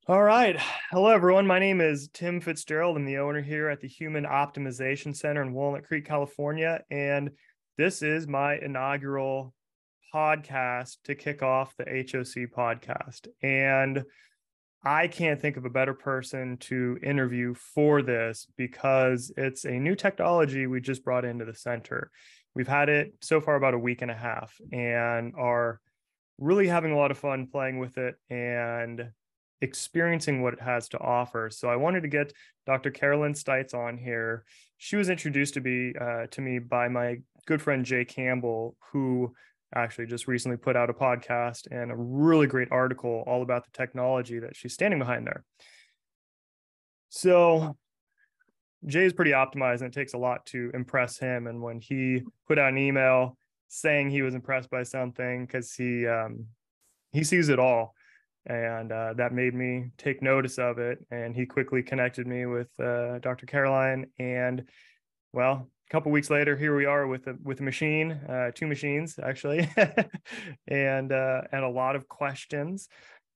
All right. Hello, everyone. My name is Tim Fitzgerald. I'm the owner here at the Human Optimization Center in Walnut Creek, California. And this is my inaugural podcast to kick off the HOC podcast. And I can't think of a better person to interview for this because it's a new technology we just brought into the center. We've had it so far about a week and a half and are really having a lot of fun playing with it and experiencing what it has to offer. So I wanted to get Dr. Carolyn Stites on here. She was introduced to me by my good friend Jay Campbell, who actually just recently put out a podcast and a really great article all about the technology that she's standing behind there. So Jay is pretty optimized and it takes a lot to impress him. And when he put out an email saying he was impressed by something, because he sees it all. And that made me take notice of it. And he quickly connected me with Dr. Caroline. And well, a couple weeks later, here we are with a machine, two machines actually, and a lot of questions.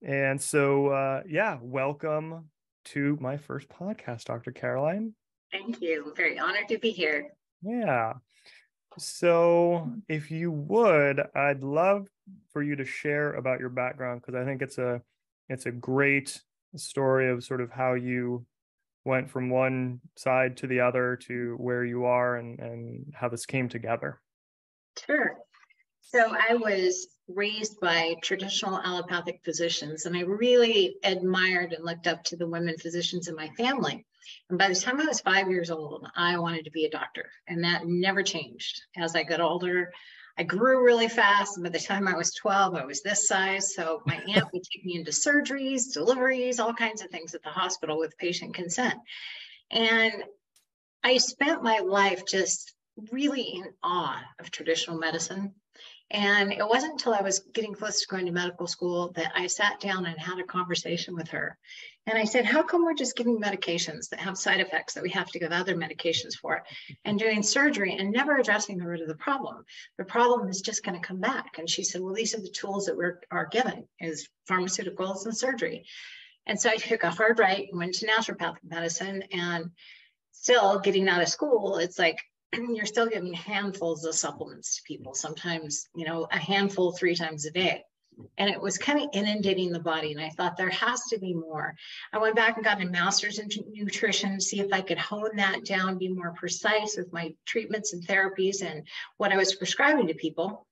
And so, welcome to my first podcast, Dr. Caroline. Thank you. I'm very honored to be here. Yeah. So if you would, I'd love for you to share about your background, because I think it's a great story of sort of how you went from one side to the other to where you are and how this came together. Sure. So I was raised by traditional allopathic physicians, and I really admired and looked up to the women physicians in my family. And by the time I was 5 years old, I wanted to be a doctor, and that never changed. As I got older, I grew really fast, and by the time I was 12, I was this size. So my aunt would take me into surgeries, deliveries, all kinds of things at the hospital with patient consent. And I spent my life just really in awe of traditional medicine. And it wasn't until I was getting close to going to medical school that I sat down and had a conversation with her. And I said, how come we're just giving medications that have side effects that we have to give other medications for and doing surgery and never addressing the root of the problem? The problem is just going to come back. And she said, well, these are the tools that we are given is pharmaceuticals and surgery. And so I took a hard right and went to naturopathic medicine, and still getting out of school, it's like, you're still giving handfuls of supplements to people, sometimes, a handful 3 times a day. And it was kind of inundating the body. And I thought there has to be more. I went back and got a master's in nutrition, see if I could hone that down, be more precise with my treatments and therapies and what I was prescribing to people.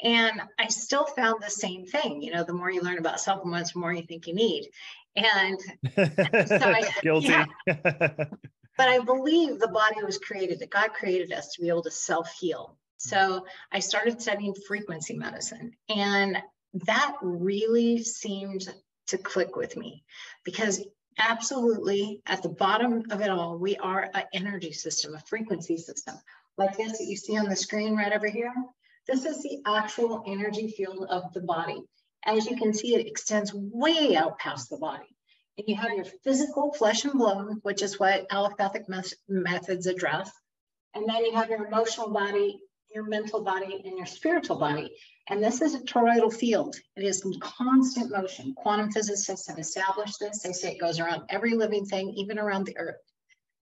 And I still found the same thing. The more you learn about supplements, the more you think you need. And so Guilty. Yeah. But I believe the body was created, that God created us to be able to self-heal. So I started studying frequency medicine, and that really seemed to click with me, because absolutely at the bottom of it all, we are an energy system, a frequency system. Like this that you see on the screen right over here. This is the actual energy field of the body. As you can see, it extends way out past the body. And you have your physical flesh and blood, which is what allopathic methods address. And then you have your emotional body, your mental body, and your spiritual body. And this is a toroidal field. It is in constant motion. Quantum physicists have established this. They say it goes around every living thing, even around the earth.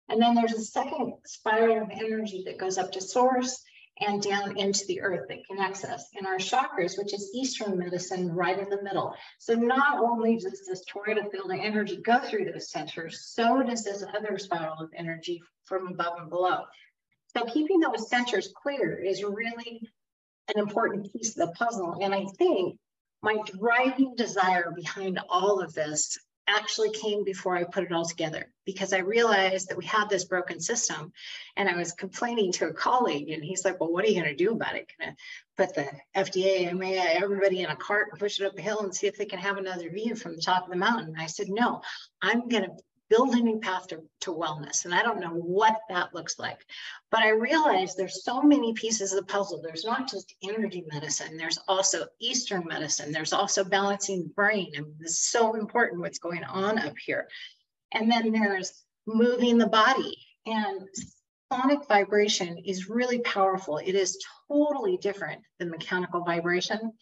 And then there's a second spiral of energy that goes up to source and down into the earth that connects us. And our chakras, which is Eastern medicine, right in the middle. So not only does this toroidal field of energy go through those centers, so does this other spiral of energy from above and below. So keeping those centers clear is really an important piece of the puzzle. And I think my driving desire behind all of this actually came before I put it all together, because I realized that we had this broken system. And I was complaining to a colleague, and he's like, well, what are you going to do about it? Going to put the FDA, EMA, everybody in a cart and push it up a hill and see if they can have another view from the top of the mountain? And I said, no, I'm going to build a new path to wellness. And I don't know what that looks like, but I realized there's so many pieces of the puzzle. There's not just energy medicine. There's also Eastern medicine. There's also balancing the brain. I mean, this is so important what's going on up here. And then there's moving the body, and sonic vibration is really powerful. It is totally different than mechanical vibration.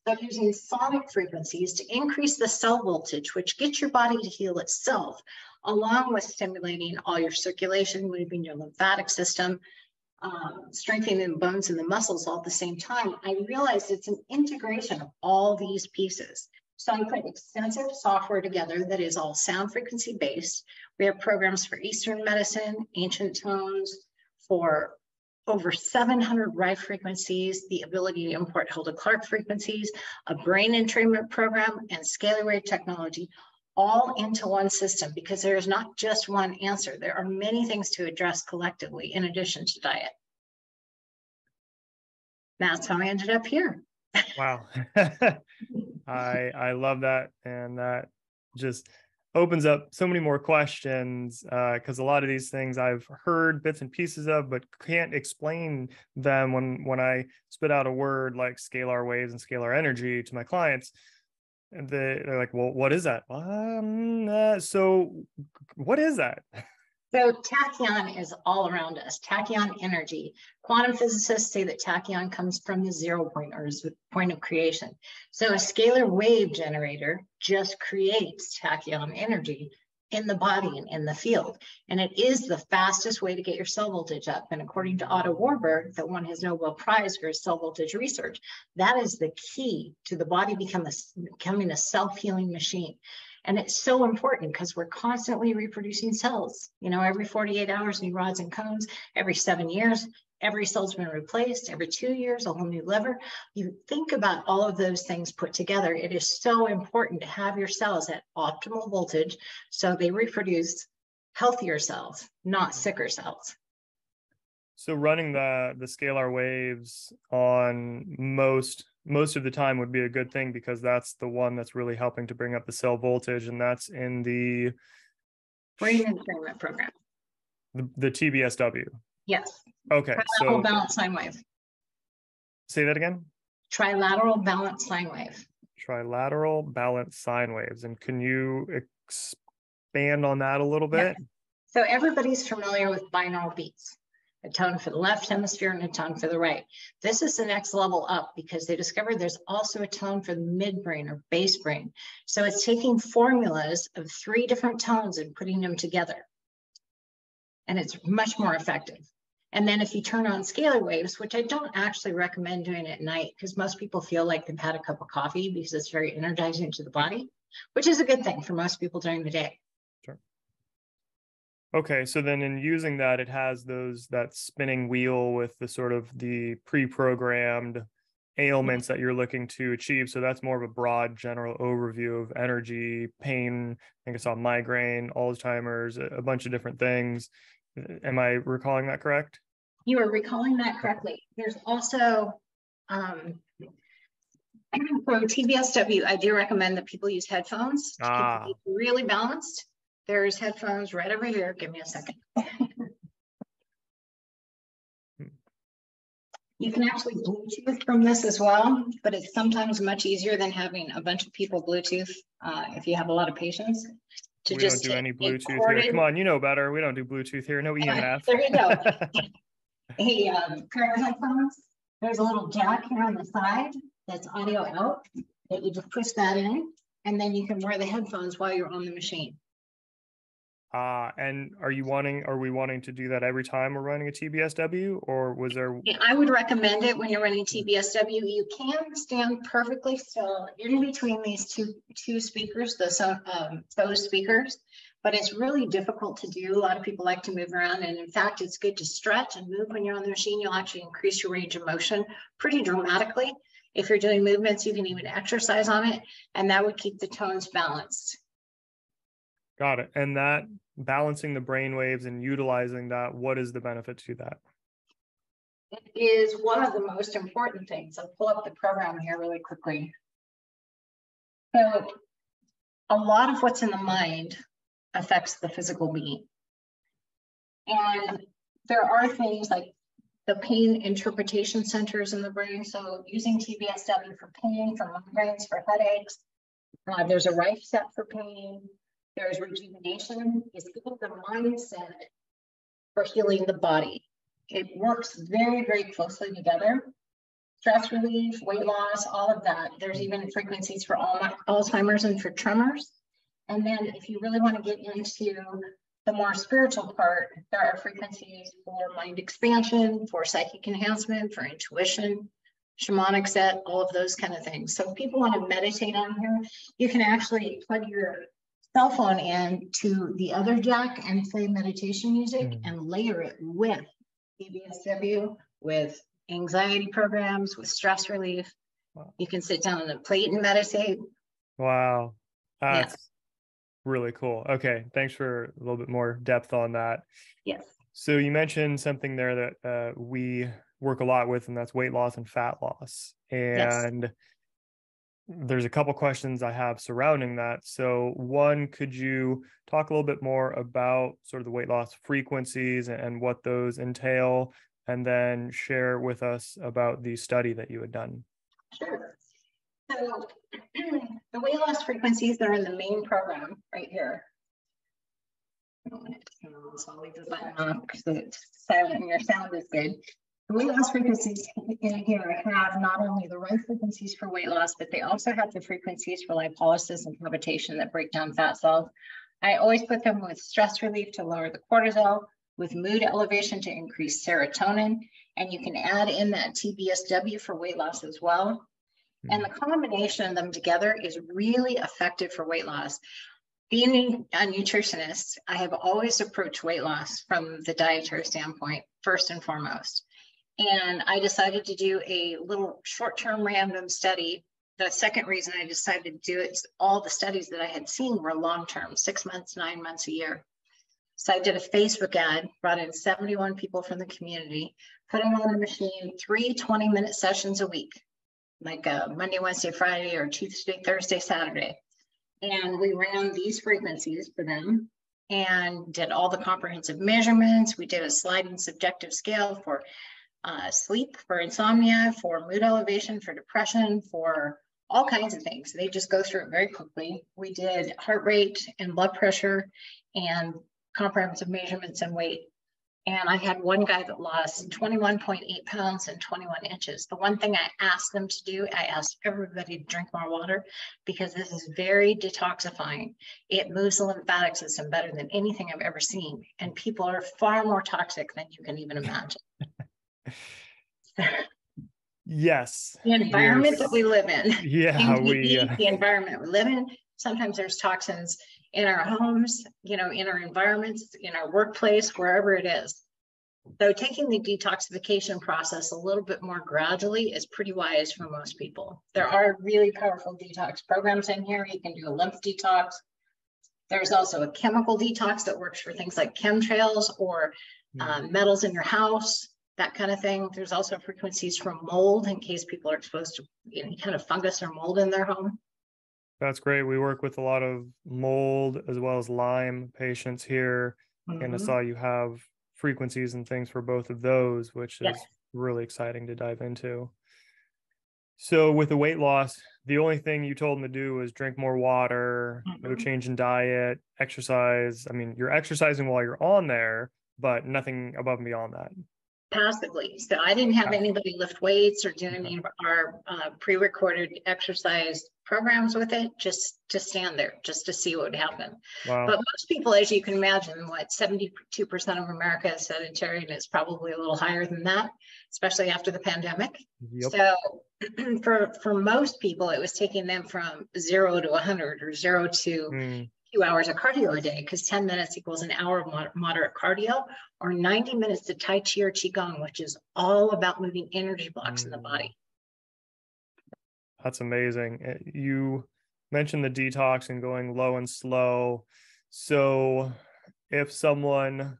So using sonic frequencies to increase the cell voltage, which gets your body to heal itself, along with stimulating all your circulation, moving your lymphatic system, strengthening the bones and the muscles all at the same time, I realized it's an integration of all these pieces. So I put extensive software together that is all sound frequency based. We have programs for Eastern medicine, ancient tones, for over 700 Rife frequencies, the ability to import Hilda Clark frequencies, a brain entrainment program, and scalar wave technology, all into one system, because there is not just one answer. There are many things to address collectively in addition to diet. That's how I ended up here. Wow. I love that. And that just opens up so many more questions, because a lot of these things I've heard bits and pieces of, but can't explain them when I spit out a word like scalar waves and scalar energy to my clients. And they're like, well, what is that? So what is that? So tachyon is all around us, tachyon energy. Quantum physicists say that tachyon comes from the 0 point, or point of creation. So a scalar wave generator just creates tachyon energy in the body and in the field. And it is the fastest way to get your cell voltage up. And according to Otto Warburg, that won his Nobel Prize for his cell voltage research, that is the key to the body becoming a self-healing machine. And it's so important because we're constantly reproducing cells. You know, every 48 hours, new rods and cones. Every 7 years, every cell's been replaced. Every 2 years, a whole new liver. You think about all of those things put together. It is so important to have your cells at optimal voltage so they reproduce healthier cells, not sicker cells. So running the scalar waves on most of the time would be a good thing, because that's the one that's really helping to bring up the cell voltage, and that's in the brain entrainment program. The TBSW. Yes. Okay. Trilateral balanced sine wave. Say that again. Trilateral balanced sine wave. Trilateral balanced sine waves. And can you expand on that a little bit? Yeah. So everybody's familiar with binaural beats. A tone for the left hemisphere and a tone for the right. This is the next level up, because they discovered there's also a tone for the midbrain or base brain. So it's taking formulas of 3 different tones and putting them together. And it's much more effective. And then if you turn on scalar waves, which I don't actually recommend doing at night, because most people feel like they've had a cup of coffee because it's very energizing to the body, which is a good thing for most people during the day. Sure. Okay, so then in using that, it has that spinning wheel with the sort of the pre-programmed ailments that you're looking to achieve. So that's more of a broad general overview of energy, pain. I think it's on migraine, Alzheimer's, a bunch of different things. Am I recalling that correct? You are recalling that correctly. There's also, for TBSW, I do recommend that people use headphones to keep it really balanced. There's headphones right over here. Give me a second. You can actually Bluetooth from this as well, but it's sometimes much easier than having a bunch of people Bluetooth if you have a lot of patients. We don't do any Bluetooth here. Come on, you know better. We don't do Bluetooth here. No EMF. There you go. A pair of headphones. There's a little jack here on the side that's audio out that you just push that in, and then you can wear the headphones while you're on the machine. And are we wanting to do that every time we're running a TBSW, or was there? Yeah, I would recommend it when you're running TBSW. You can stand perfectly still in between these two speakers, those speakers, but it's really difficult to do. A lot of people like to move around, and in fact, it's good to stretch and move when you're on the machine. You'll actually increase your range of motion pretty dramatically. If you're doing movements, you can even exercise on it, and that would keep the tones balanced. Got it. And that balancing the brain waves and utilizing that, what is the benefit to that? It is one of the most important things. I'll pull up the program here really quickly. So a lot of what's in the mind affects the physical being. And there are things like the pain interpretation centers in the brain. So using TBSW for pain, for migraines, for headaches. There's a Rife set for pain. There's rejuvenation. It's the mindset for healing the body. It works very, very closely together. stress relief, weight loss, all of that. There's even frequencies for Alzheimer's and for tremors. And then if you really want to get into the more spiritual part, there are frequencies for mind expansion, for psychic enhancement, for intuition, shamanic set, all of those kind of things. So if people want to meditate on here, you can actually plug your cell phone in to the other jack and play meditation music and layer it with BBSW, with anxiety programs, with stress relief. Wow. You can sit down on a plate and meditate. Wow. That's really cool. Okay. Thanks for a little bit more depth on that. Yes. So you mentioned something there that we work a lot with, and that's weight loss and fat loss. And there's a couple questions I have surrounding that. So one, could you talk a little bit more about sort of the weight loss frequencies and what those entail, and then share with us about the study that you had done? Sure. So the weight loss frequencies that are in the main program right here. So I'll leave the button on because it's silent and your sound is good. The weight loss frequencies in here have not only the right frequencies for weight loss, but they also have the frequencies for lipolysis and cavitation that break down fat cells. I always put them with stress relief to lower the cortisol, with mood elevation to increase serotonin, and you can add in that TBSW for weight loss as well. And the combination of them together is really effective for weight loss. Being a nutritionist, I have always approached weight loss from the dietary standpoint, first and foremost. And I decided to do a little short-term random study. The second reason I decided to do it is all the studies that I had seen were long-term, 6 months, 9 months, a year. So I did a Facebook ad, brought in 71 people from the community, put them on the machine, 3 20-minute sessions a week, like Monday, Wednesday, Friday, or Tuesday, Thursday, Saturday. And we ran these frequencies for them and did all the comprehensive measurements. We did a sliding subjective scale for sleep, for insomnia, for mood elevation, for depression, for all kinds of things. They just go through it very quickly. We did heart rate and blood pressure and comprehensive measurements and weight. And I had one guy that lost 21.8 pounds and 21 inches. The one thing I asked them to do, I asked everybody to drink more water because this is very detoxifying. It moves the lymphatic system better than anything I've ever seen. And people are far more toxic than you can even imagine. Yes. The environment that we live in. Yeah, the environment we live in. Sometimes there's toxins in our homes, in our environments, in our workplace, wherever it is. So taking the detoxification process a little bit more gradually is pretty wise for most people. There are really powerful detox programs in here. You can do a lymph detox. There's also a chemical detox that works for things like chemtrails or metals in your house, that kind of thing. There's also frequencies from mold in case people are exposed to any kind of fungus or mold in their home. That's great. We work with a lot of mold as well as Lyme patients here. And I saw you have frequencies and things for both of those, which is really exciting to dive into. So with the weight loss, the only thing you told them to do was drink more water, no change in diet, exercise. I mean, you're exercising while you're on there, but nothing above and beyond that. Passively. So I didn't have anybody lift weights or do any of our pre-recorded exercise programs with it, just to stand there, just to see what would happen. Wow. But most people, as you can imagine, 72% of America is sedentary, and it's probably a little higher than that, especially after the pandemic. Yep. So for most people, it was taking them from 0 to 100 or 0 to 2 hours of cardio a day, because 10 minutes equals an hour of moderate cardio, or 90 minutes to Tai Chi or Qigong, which is all about moving energy blocks in the body. That's amazing. You mentioned the detox and going low and slow. So if someone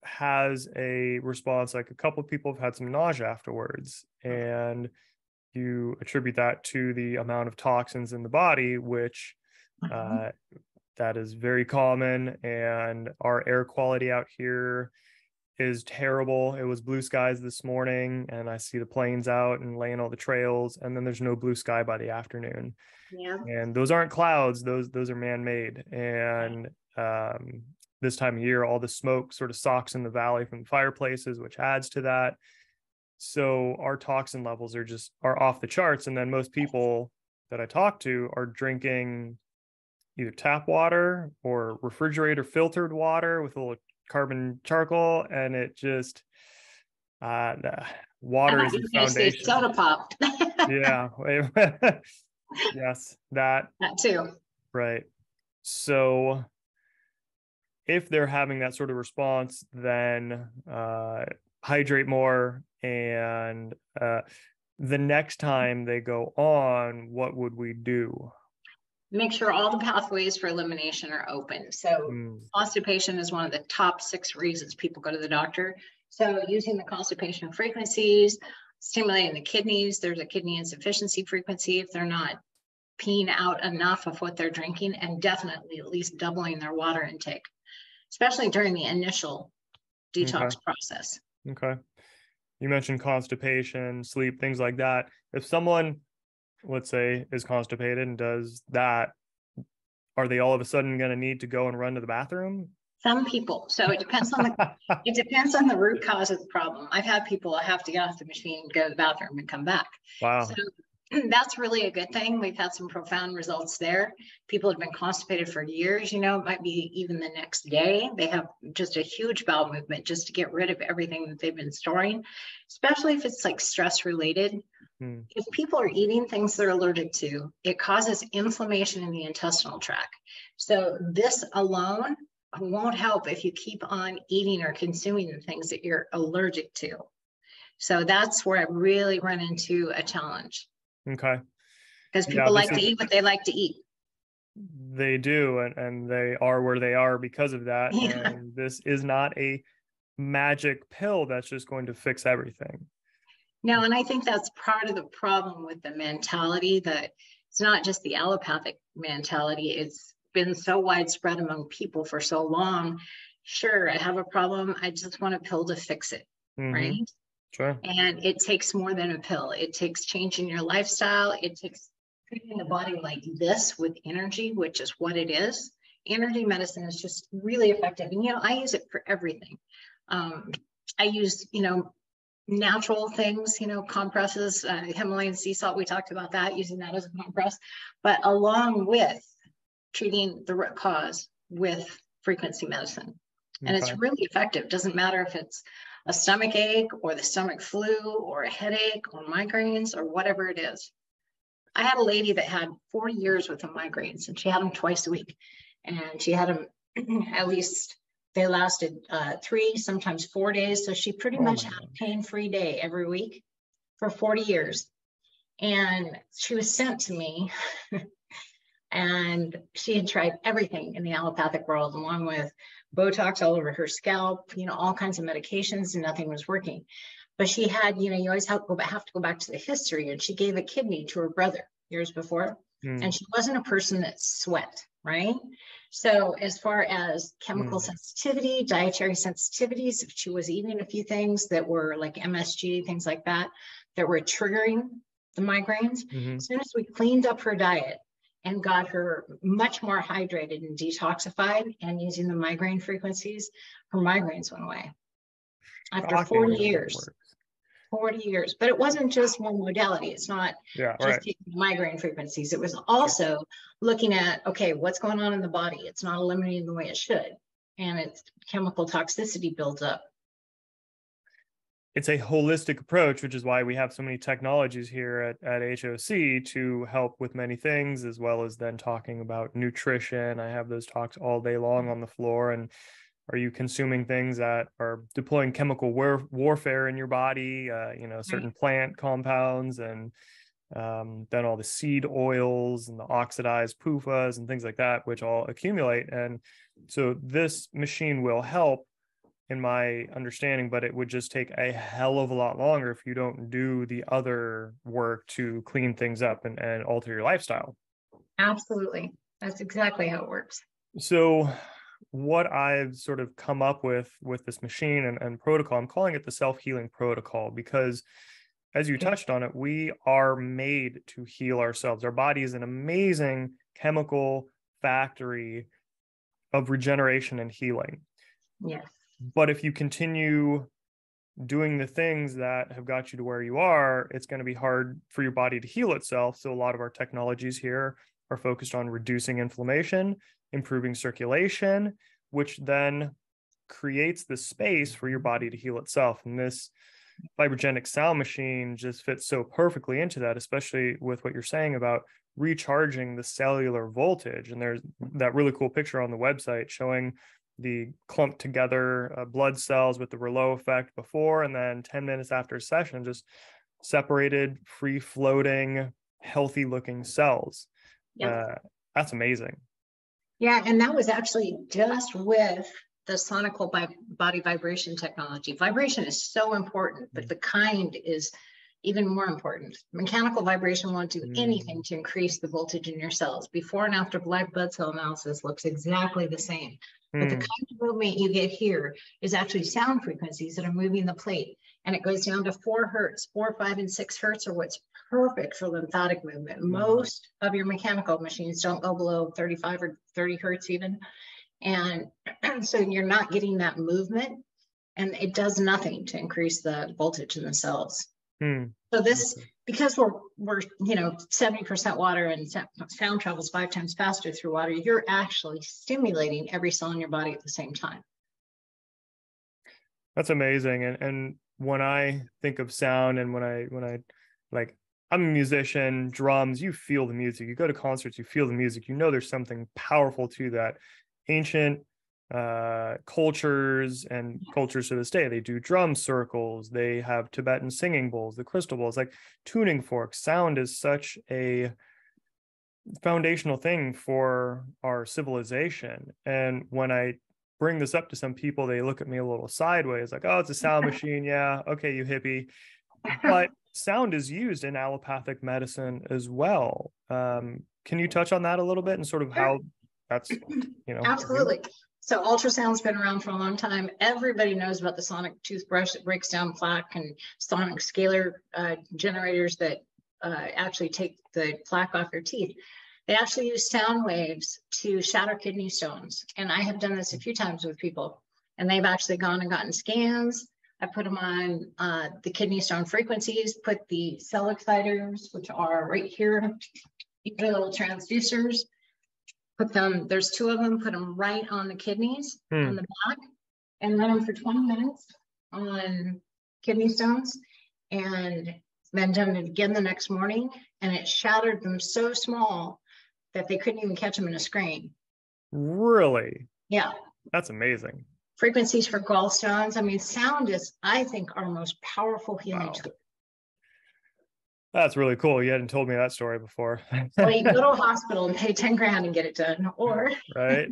has a response, like a couple of people have had some nausea afterwards, and you attribute that to the amount of toxins in the body, which that is very common, and our air quality out here is terrible. It was blue skies this morning, and I see the planes out and laying all the trails, and then there's no blue sky by the afternoon. Yeah. And those aren't clouds, those are man-made. And this time of year, all the smoke sort of socks in the valley from the fireplaces, which adds to that. So our toxin levels are off the charts. And then most people that I talk to are drinking either tap water or refrigerator filtered water with a little carbon charcoal. And it just, water is the foundation. Soda pop. Yeah. Yes, that too. right. So if they're having that sort of response, then hydrate more. And the next time they go on, what would we do? Make sure all the pathways for elimination are open. So constipation is one of the top 6 reasons people go to the doctor. So using the constipation frequencies, stimulating the kidneys, there's a kidney insufficiency frequency if they're not peeing out enough of what they're drinking, and definitely at least doubling their water intake, especially during the initial detox process. Okay. You mentioned constipation, sleep, things like that. If someone, let's say, is constipated and does that, are they all of a sudden going to need to go and run to the bathroom? Some people. So it depends on the root cause of the problem. I've had people have to get off the machine, go to the bathroom, and come back. Wow. So that's really a good thing. We've had some profound results there. People have been constipated for years, it might be even the next day. They have just a huge bowel movement just to get rid of everything that they've been storing, especially if it's like stress related. If people are eating things they're allergic to, it causes inflammation in the intestinal tract. So this alone won't help if you keep on eating or consuming the things that you're allergic to. So that's where I really run into a challenge. Okay. Because people like to eat what they like to eat. They do, and they are where they are because of that. Yeah. And this is not a magic pill that's just going to fix everything. No, and I think that's part of the problem with the mentality, that it's not just the allopathic mentality. It's been so widespread among people for so long. Sure, I have a problem. I just want a pill to fix it, right? Sure. And it takes more than a pill. It takes changing your lifestyle. It takes treating the body like this with energy, which is what it is. Energy medicine is just really effective. And, I use it for everything. I use, natural things, compresses, Himalayan sea salt. We talked about that, using that as a compress, but along with treating the root cause with frequency medicine. And it's really effective. Doesn't matter if it's a stomach ache or the stomach flu or a headache or migraines or whatever it is. I had a lady that had 40 years with the migraines, and she had them twice a week. And she had them at least, they lasted 3, sometimes 4 days. So she pretty much had a pain-free day every week for 40 years. And she was sent to me and she had tried everything in the allopathic world, along with Botox all over her scalp, all kinds of medications, and nothing was working. But she had, you always have to go back to the history. And she gave a kidney to her brother years before. And she wasn't a person that sweat, right? So as far as chemical sensitivity, dietary sensitivities, if she was eating a few things that were like MSG, things like that, that were triggering the migraines, as soon as we cleaned up her diet and got her much more hydrated and detoxified and using the migraine frequencies, her migraines went away after 40 years. 40 years. But it wasn't just one modality. It's not just taking migraine frequencies. It was also looking at, okay, what's going on in the body? It's not eliminating the way it should. And its chemical toxicity builds up. It's a holistic approach, which is why we have so many technologies here at HOC to help with many things, as well as then talking about nutrition. I have those talks all day long on the floor. And are you consuming things that are deploying chemical warfare in your body, certain plant compounds, and then all the seed oils and the oxidized PUFAs and things like that, which all accumulate. And so this machine will help, in my understanding, but it would just take a hell of a lot longer if you don't do the other work to clean things up and alter your lifestyle. Absolutely. That's exactly how it works. So what I've sort of come up with this machine and protocol, I'm calling it the self-healing protocol, because as you touched on it, we are made to heal ourselves. Our body is an amazing chemical factory of regeneration and healing. Yes. But if you continue doing the things that have got you to where you are, it's going to be hard for your body to heal itself. So a lot of our technologies here are focused on reducing inflammation, improving circulation, which then creates the space for your body to heal itself. And this VibraGenix sound machine just fits so perfectly into that, especially with what you're saying about recharging the cellular voltage. And there's that really cool picture on the website showing the clumped together blood cells with the Rouleau effect before, and then 10 minutes after a session, just separated, free floating, healthy looking cells. Yep. That's amazing. Yeah. And that was actually just with the sonical body vibration technology. Vibration is so important, but the kind is even more important. Mechanical vibration won't do anything to increase the voltage in your cells. Before and after live blood cell analysis looks exactly the same. But the kind of movement you get here is actually sound frequencies that are moving the plate. And it goes down to 4 hertz. 4, 5, and 6 hertz are what's perfect for lymphatic movement. Most of your mechanical machines don't go below 35 or 30 hertz even. And so you're not getting that movement, and it does nothing to increase the voltage in the cells. So this, because we're 70% water and sound travels 5 times faster through water, you're actually stimulating every cell in your body at the same time. That's amazing. And when I think of sound, and when I like, I'm a musician, drums, you feel the music. You go to concerts, you feel the music. You know there's something powerful to that. Ancient cultures and cultures to this day, they do drum circles, they have Tibetan singing bowls, the crystal bowls, like tuning forks. Sound is such a foundational thing for our civilization. And when I bring this up to some people, they look at me a little sideways, like, oh, it's a sound machine. Yeah, okay, you hippie. But sound is used in allopathic medicine as well. Can you touch on that a little bit and sort of how that's, Absolutely. So ultrasound's been around for a long time. Everybody knows about the sonic toothbrush that breaks down plaque, and sonic scalar generators that actually take the plaque off your teeth. They actually use sound waves to shatter kidney stones. And I have done this a few times with people, and they've actually gone and gotten scans. I put them on the kidney stone frequencies, put the cell exciters, which are right here, these little transducers. Put them, there's 2 of them, put them right on the kidneys, on the back, and run them for 20 minutes on kidney stones, and then done it again the next morning, and it shattered them so small that they couldn't even catch them in a screen. Really? Yeah. That's amazing. Frequencies for gallstones. I mean, sound is, I think, our most powerful healing tool. That's really cool. You hadn't told me that story before. Well, you go to a hospital and pay 10 grand and get it done, or right.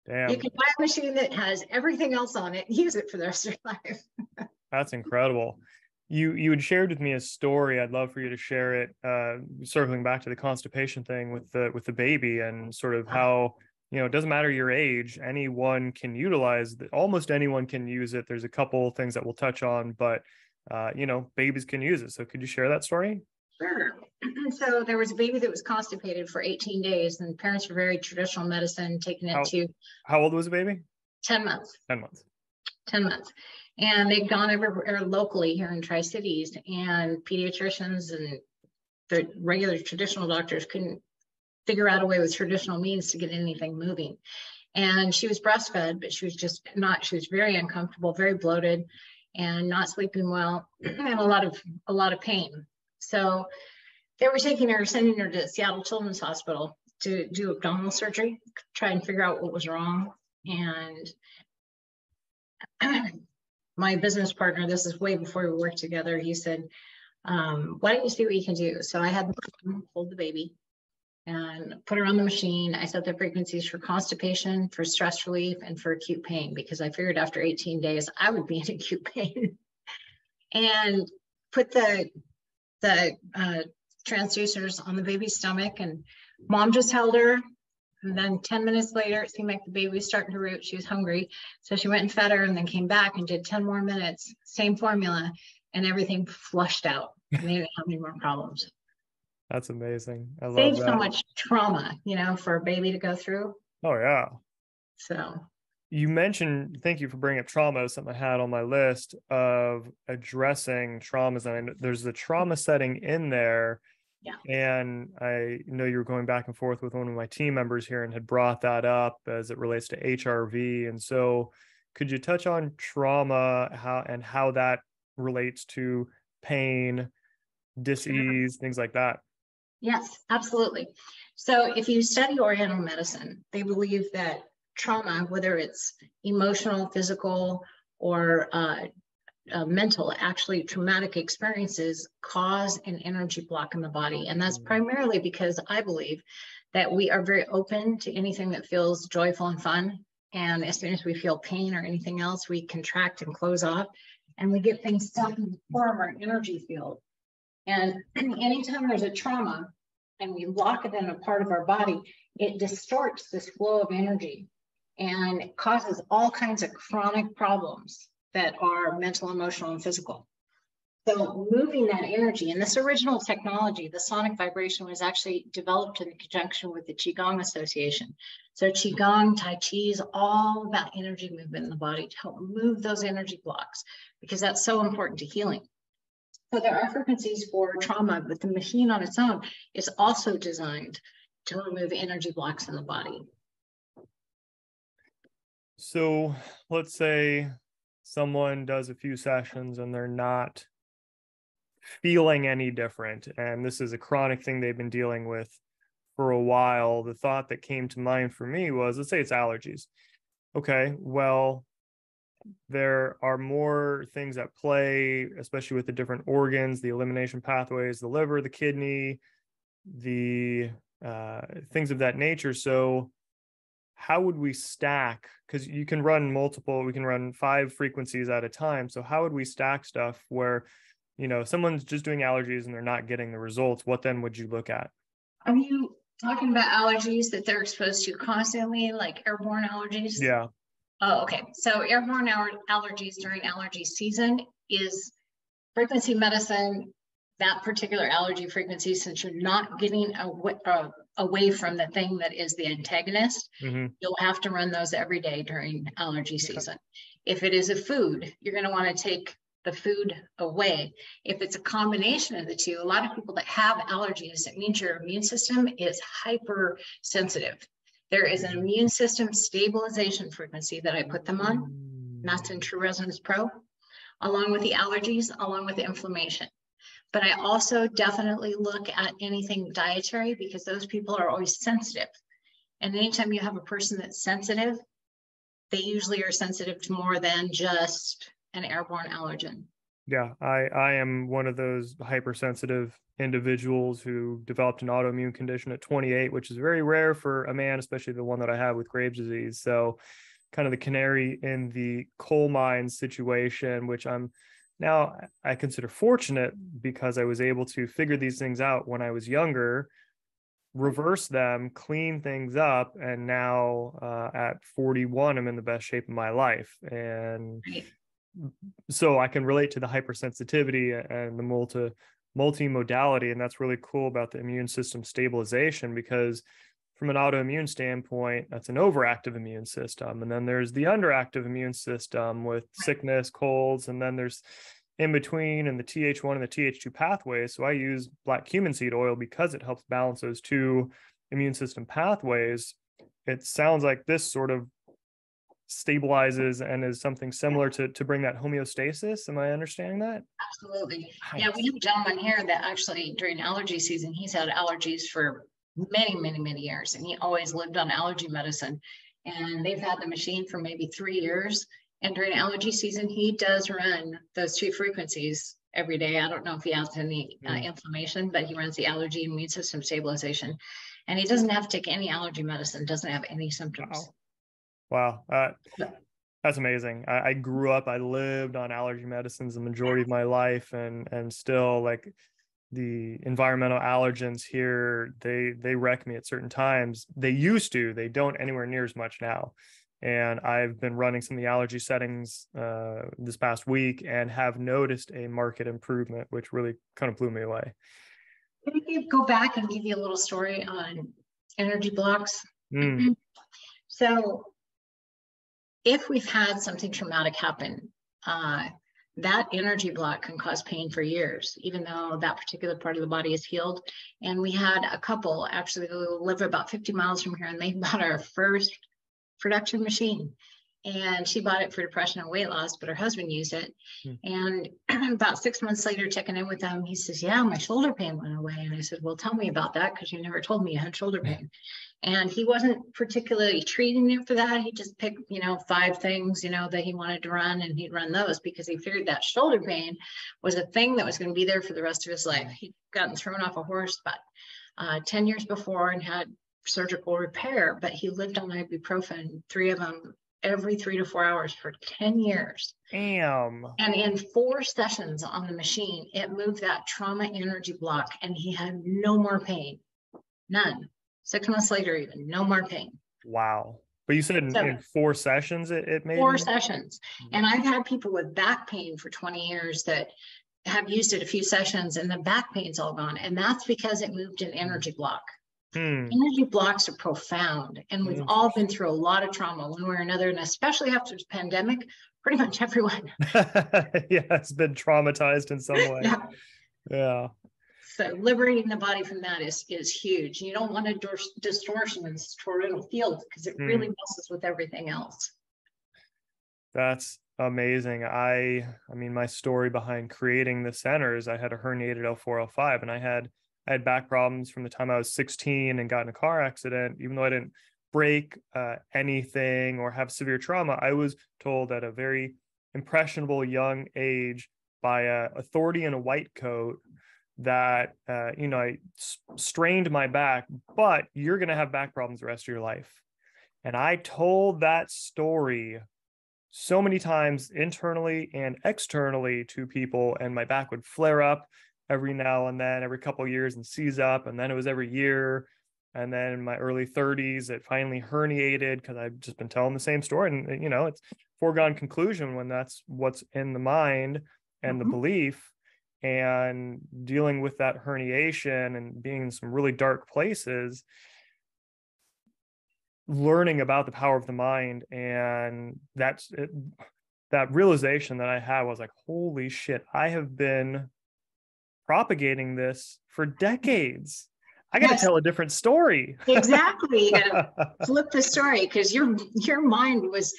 Damn. You can buy a machine that has everything else on it and use it for the rest of your life. That's incredible. You had shared with me a story. I'd love for you to share it. Circling back to the constipation thing with the baby, and sort of how, it doesn't matter your age, anyone can utilize it. Almost anyone can use it. There's a couple things that we'll touch on, but babies can use it. So could you share that story? Sure. So there was a baby that was constipated for 18 days, and parents were very traditional medicine, taking it to. How old was the baby? 10 months. 10 months. 10 months. And they'd gone everywhere locally here in Tri-Cities, and pediatricians and the regular traditional doctors couldn't figure out a way with traditional means to get anything moving. And she was breastfed, but she was just not, she was very uncomfortable, very bloated, and not sleeping well, and a lot of pain. So they were sending her to Seattle Children's Hospital to do abdominal surgery, try and figure out what was wrong. And my business partner, this is way before we worked together, he said, why don't you see what you can do? So I had them hold the baby and put her on the machine. I set the frequencies for constipation, for stress relief, and for acute pain, because I figured after 18 days, I would be in acute pain. And put the transducers on the baby's stomach, and mom just held her. And then 10 minutes later, it seemed like the baby was starting to root. She was hungry. So she went and fed her, and then came back and did 10 more minutes, same formula, and everything flushed out. And they didn't have any more problems. That's amazing. I love Saves that. so much trauma, for a baby to go through. Oh, yeah. So. You mentioned, thank you for bringing up trauma, something I had on my list of addressing traumas. And I know there's the trauma setting in there. Yeah. And I know you were going back and forth with one of my team members here and had brought that up as it relates to HRV. And so could you touch on trauma, how that relates to pain, dis-ease, things like that? Yes, absolutely. So if you study Oriental medicine, they believe that trauma, whether it's emotional, physical, or mental, actually traumatic experiences cause an energy block in the body. And that's primarily because I believe that we are very open to anything that feels joyful and fun. And as soon as we feel pain or anything else, we contract and close off, and we get things stuck in the form our energy field. And anytime there's a trauma and we lock it in a part of our body, it distorts this flow of energy and it causes all kinds of chronic problems that are mental, emotional, and physical. So moving that energy, and this original technology, the sonic vibration, was actually developed in conjunction with the Qigong Association. So Qigong, Tai Chi is all about energy movement in the body to help move those energy blocks, because that's so important to healing. So there are frequencies for trauma, but the machine on its own is also designed to remove energy blocks in the body. So let's say someone does a few sessions and they're not feeling any different, and this is a chronic thing they've been dealing with for a while. The thought that came to mind for me was, let's say it's allergies. Okay, well, there are more things at play, especially with the different organs, the elimination pathways, the liver, the kidney, the things of that nature. So how would we stack? Because you can run we can run 5 frequencies at a time. So how would we stack stuff where, if someone's just doing allergies and they're not getting the results, what then would you look at? Are you talking about allergies that they're exposed to constantly, like airborne allergies? Yeah. Oh, okay. So airborne allergies during allergy season is frequency medicine, that particular allergy frequency, since you're not getting away from the thing that is the antagonist, you'll have to run those every day during allergy season. If it is a food, you're going to want to take the food away. If it's a combination of the two, a lot of people that have allergies, it means your immune system is hypersensitive. There is an immune system stabilization frequency that I put them on, and that's in True Resonance Pro, along with the allergies, along with the inflammation. But I also definitely look at anything dietary, because those people are always sensitive. And anytime you have a person that's sensitive, they usually are sensitive to more than just an airborne allergen. Yeah, I am one of those hypersensitive individuals who developed an autoimmune condition at 28, which is very rare for a man, especially the one that I have with Graves' disease. So kind of the canary in the coal mine situation, which I consider fortunate, because I was able to figure these things out when I was younger, reverse them, clean things up, and now at 41, I'm in the best shape of my life. And so I can relate to the hypersensitivity and the multimodality, and that's really cool about the immune system stabilization, because from an autoimmune standpoint, that's an overactive immune system, and then there's the underactive immune system with sickness, colds, and then there's in between and the Th1 and the Th2 pathways. So I use black cumin seed oil because it helps balance those two immune system pathways. It sounds like this sort of stabilizes and is something similar to bring that homeostasis. Am I understanding that? Absolutely. Yeah, we have a gentleman here that actually during allergy season, he's had allergies for many, many, many years, and he always lived on allergy medicine. And they've had the machine for maybe 3 years. And during allergy season, he does run those 2 frequencies every day. I don't know if he has any inflammation, but he runs the allergy immune system stabilization. And he doesn't have to take any allergy medicine, doesn't have any symptoms. Wow. That's amazing. I grew up, I lived on allergy medicines the majority of my life, and still, like, the environmental allergens here, they wreck me at certain times. They used to, they don't anywhere near as much now. And I've been running some of the allergy settings this past week and have noticed a market improvement, which really kind of blew me away. Can I go back and give you a little story on energy blocks? So if we've had something traumatic happen, that energy block can cause pain for years, even though that particular part of the body is healed. And we had a couple actually who live about 50 miles from here, and they bought our first production machine. And she bought it for depression and weight loss, but her husband used it. And about 6 months later, checking in with him, he says, yeah, my shoulder pain went away. And I said, well, tell me about that, because you never told me you had shoulder pain. And he wasn't particularly treating it for that. He just picked, 5 things, that he wanted to run, and he'd run those because he figured that shoulder pain was a thing that was going to be there for the rest of his life. He'd gotten thrown off a horse about 10 years before and had surgical repair, but he lived on ibuprofen, 3 of them, every 3 to 4 hours for 10 years. Damn. And in 4 sessions on the machine, it moved that trauma energy block, and he had no more pain. None. 6 months later, even no more pain. Wow. But you said in 4 sessions it made 4 sessions. And I've had people with back pain for 20 years that have used it a few sessions, and the back pain's all gone. And that's because it moved an energy block. Energy blocks are profound, and we've all been through a lot of trauma one way or another, and especially after this pandemic, pretty much everyone. Yeah, it's been traumatized in some way. Yeah. So liberating the body from that is huge. You don't want a distortion in this toroidal field, because it really messes with everything else. That's amazing. I mean, my story behind creating the center is I had a herniated L4, L5, and I had back problems from the time I was 16 and got in a car accident. Even though I didn't break anything or have severe trauma, I was told at a very impressionable young age by an authority in a white coat that, I strained my back, but you're going to have back problems the rest of your life. And I told that story so many times internally and externally to people, and my back would flare up every now and then, every couple of years, and seize up. And then it was every year. And then in my early 30s, it finally herniated because I've just been telling the same story. And, it's foregone conclusion when that's what's in the mind and the belief. And dealing with that herniation and being in some really dark places, learning about the power of the mind, and that realization that I had was like, holy shit, I have been propagating this for decades. I got to tell a different story. Exactly. You got to flip the story, because your mind was,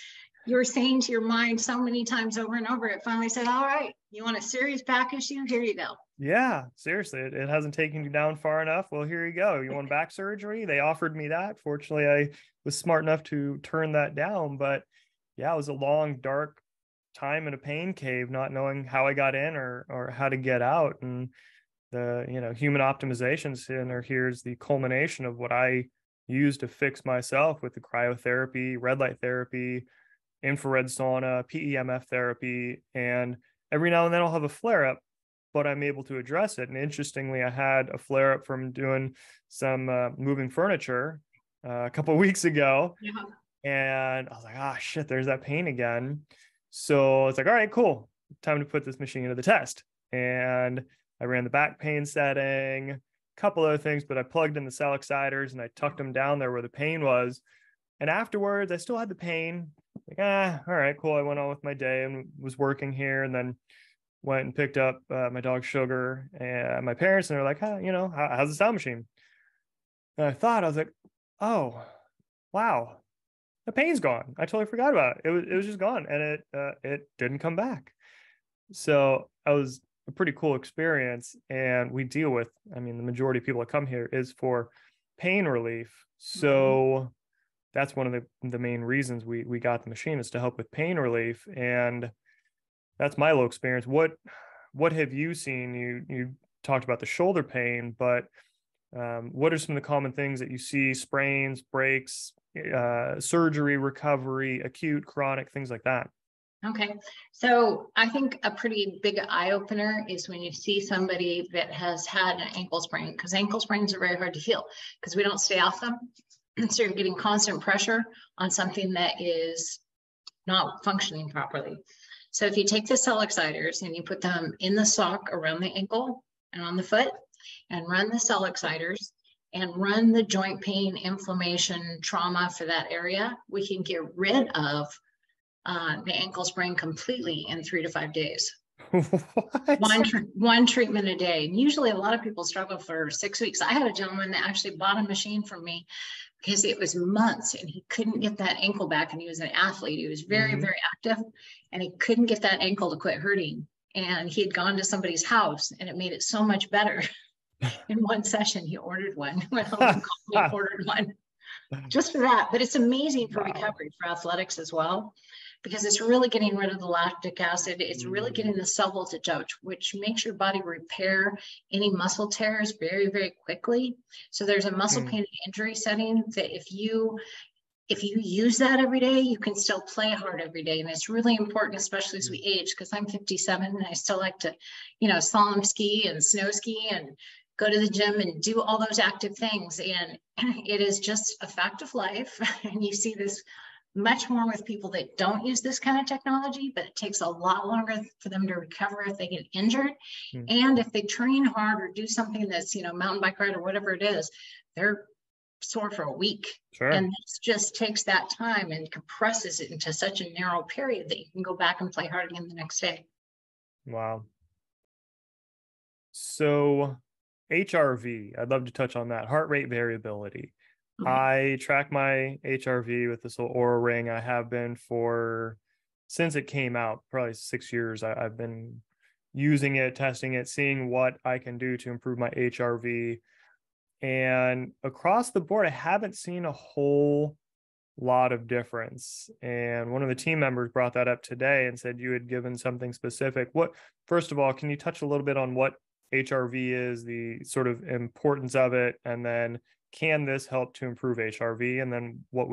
you were saying to your mind so many times over and over, it finally said, all right, you want a serious back issue? Here you go. Yeah, seriously. It hasn't taken you down far enough. Well, here you go. You want back surgery? They offered me that. Fortunately, I was smart enough to turn that down. But yeah, it was a long, dark time in a pain cave, not knowing how I got in or how to get out. And the human optimization center here is the culmination of what I use to fix myself with the cryotherapy, red light therapy, infrared sauna, PEMF therapy. And every now and then I'll have a flare up, but I'm able to address it. And interestingly, I had a flare up from doing some moving furniture a couple of weeks ago. And I was like, ah, shit, there's that pain again. So it's like, all right, cool. Time to put this machine into the test. And I ran the back pain setting, a couple other things, but I plugged in the cell exciters and I tucked them down there where the pain was. And afterwards, I still had the pain. Like, all right, cool. I went on with my day and was working here, and then went and picked up my dog Sugar and my parents, and they're like, how's the sound machine? And I was like, oh, wow, the pain's gone. I totally forgot about it. It was just gone, and it didn't come back. So that was a pretty cool experience. And we deal with, the majority of people that come here is for pain relief. So that's one of the main reasons we got the machine, is to help with pain relief. And that's my little experience. What have you seen? You talked about the shoulder pain, but what are some of the common things that you see? Sprains, breaks, surgery, recovery, acute, chronic, things like that. Okay. So I think a pretty big eye opener is when you see somebody that has had an ankle sprain, because ankle sprains are very hard to heal because we don't stay off them. And so you're getting constant pressure on something that is not functioning properly. So if you take the cell exciters and you put them in the sock around the ankle and on the foot, and run the cell exciters and run the joint pain, inflammation, trauma for that area, we can get rid of the ankle sprain completely in 3 to 5 days. What? One treatment a day. And usually a lot of people struggle for 6 weeks. I had a gentleman that actually bought a machine from me because it was months and he couldn't get that ankle back. And he was an athlete. He was very, very active and he couldn't get that ankle to quit hurting. And he had gone to somebody's house and it made it so much better. In one session, he ordered one. Went home and called me, ordered one just for that. But it's amazing for recovery, for athletics as well, because it's really getting rid of the lactic acid. It's really getting the cell voltage out, which makes your body repair any muscle tears very, very quickly. So there's a muscle pain and injury setting that if you use that every day, you can still play hard every day. And it's really important, especially as we age, because I'm 57 and I still like to, slalom ski and snow ski and go to the gym and do all those active things. And it is just a fact of life. And you see this much more with people that don't use this kind of technology, but it takes a lot longer for them to recover if they get injured. And if they train hard or do something that's, mountain bike ride or whatever it is, they're sore for a week. Sure. And this just takes that time and compresses it into such a narrow period that you can go back and play hard again the next day. Wow. So HRV, I'd love to touch on that. Heart rate variability. I track my HRV with this little Oura ring. I have been since it came out, probably 6 years. I've been using it, testing it, seeing what I can do to improve my HRV. And across the board, I haven't seen a whole lot of difference. And one of the team members brought that up today and said you had given something specific. First of all, can you touch a little bit on what HRV is, the sort of importance of it, and then can this help to improve HRV? And then what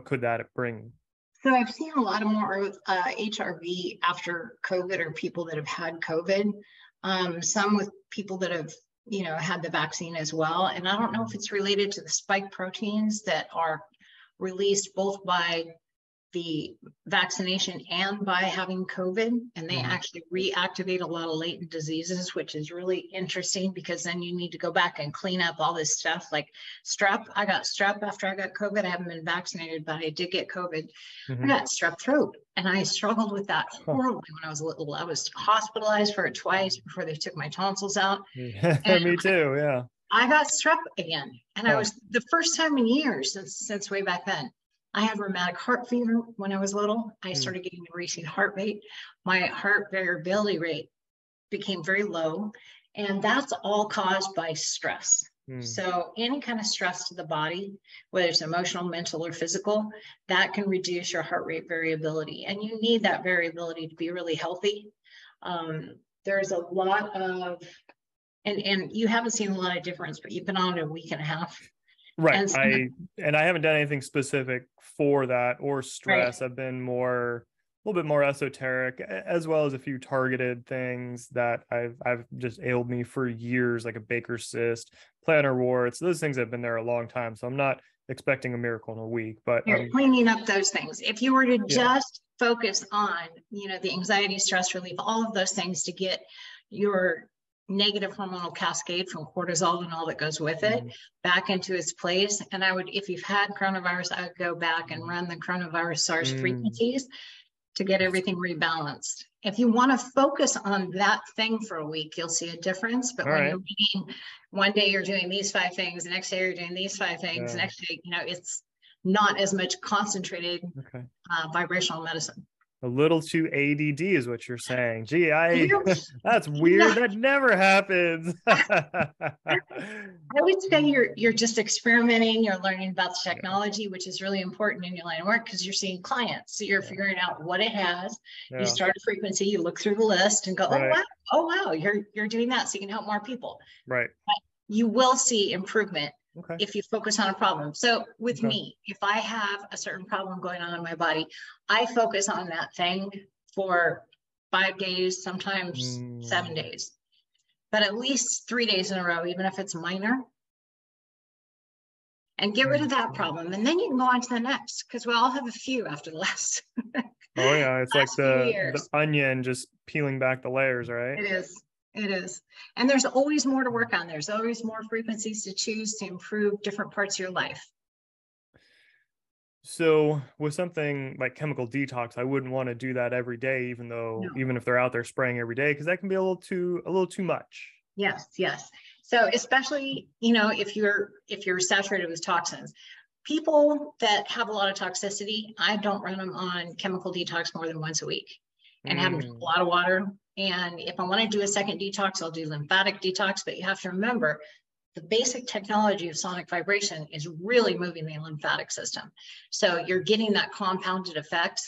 could that bring? So I've seen a lot of more HRV after COVID, or people that have had COVID, some with people that have had the vaccine as well. And I don't know if it's related to the spike proteins that are released both by the vaccination and by having COVID, and they actually reactivate a lot of latent diseases, which is really interesting because then you need to go back and clean up all this stuff like strep. I got strep after I got COVID. I haven't been vaccinated, but I did get COVID. I got strep throat and I struggled with that horribly when I was little. I was hospitalized for it twice before they took my tonsils out. Me too. Yeah. I got strep again. And I was the first time in years since way back then. I had rheumatic heart fever when I was little. I started getting a racing heart rate. My heart variability rate became very low. And that's all caused by stress. So any kind of stress to the body, whether it's emotional, mental, or physical, that can reduce your heart rate variability. And you need that variability to be really healthy. There's a lot of, and you haven't seen a lot of difference, but you've been on it a week and a half. Right. I haven't done anything specific for that or stress. I've been a little bit more esoteric, as well as a few targeted things that I've just ailed me for years, like a Baker's cyst, plantar warts. Those things have been there a long time. So I'm not expecting a miracle in a week, but you're cleaning up those things. If you were to just focus on, the anxiety, stress relief, all of those things to get your negative hormonal cascade from cortisol and all that goes with it back into its place. And I would, if you've had coronavirus, I would go back and run the coronavirus SARS frequencies to get everything rebalanced. If you want to focus on that thing for a week, you'll see a difference. But when you're reading, one day you're doing these 5 things, the next day you're doing these 5 things, the next day, it's not as much concentrated vibrational medicine. A little too ADD is what you're saying. Gee, that's weird. That never happens. I would say you're just experimenting. You're learning about the technology, which is really important in your line of work because you're seeing clients. So you're figuring out what it has. You start a frequency, you look through the list and go, oh wow, you're doing that so you can help more people. Right. But you will see improvement if you focus on a problem. So with me, if I have a certain problem going on in my body, I focus on that thing for 5 days, sometimes 7 days, but at least 3 days in a row, even if it's minor, and get rid of that problem. And then you can go on to the next, because we all have a few after the last. It's like the onion just peeling back the layers, right? It is. And there's always more to work on. There's always more frequencies to choose to improve different parts of your life. So with something like chemical detox, I wouldn't want to do that every day, even if they're out there spraying every day, because that can be a little too much. Yes, yes. So especially, if you're saturated with toxins, people that have a lot of toxicity, I don't run them on chemical detox more than once a week and have them drink a lot of water. And if I want to do a second detox, I'll do lymphatic detox. But you have to remember the basic technology of sonic vibration is really moving the lymphatic system. So you're getting that compounded effect,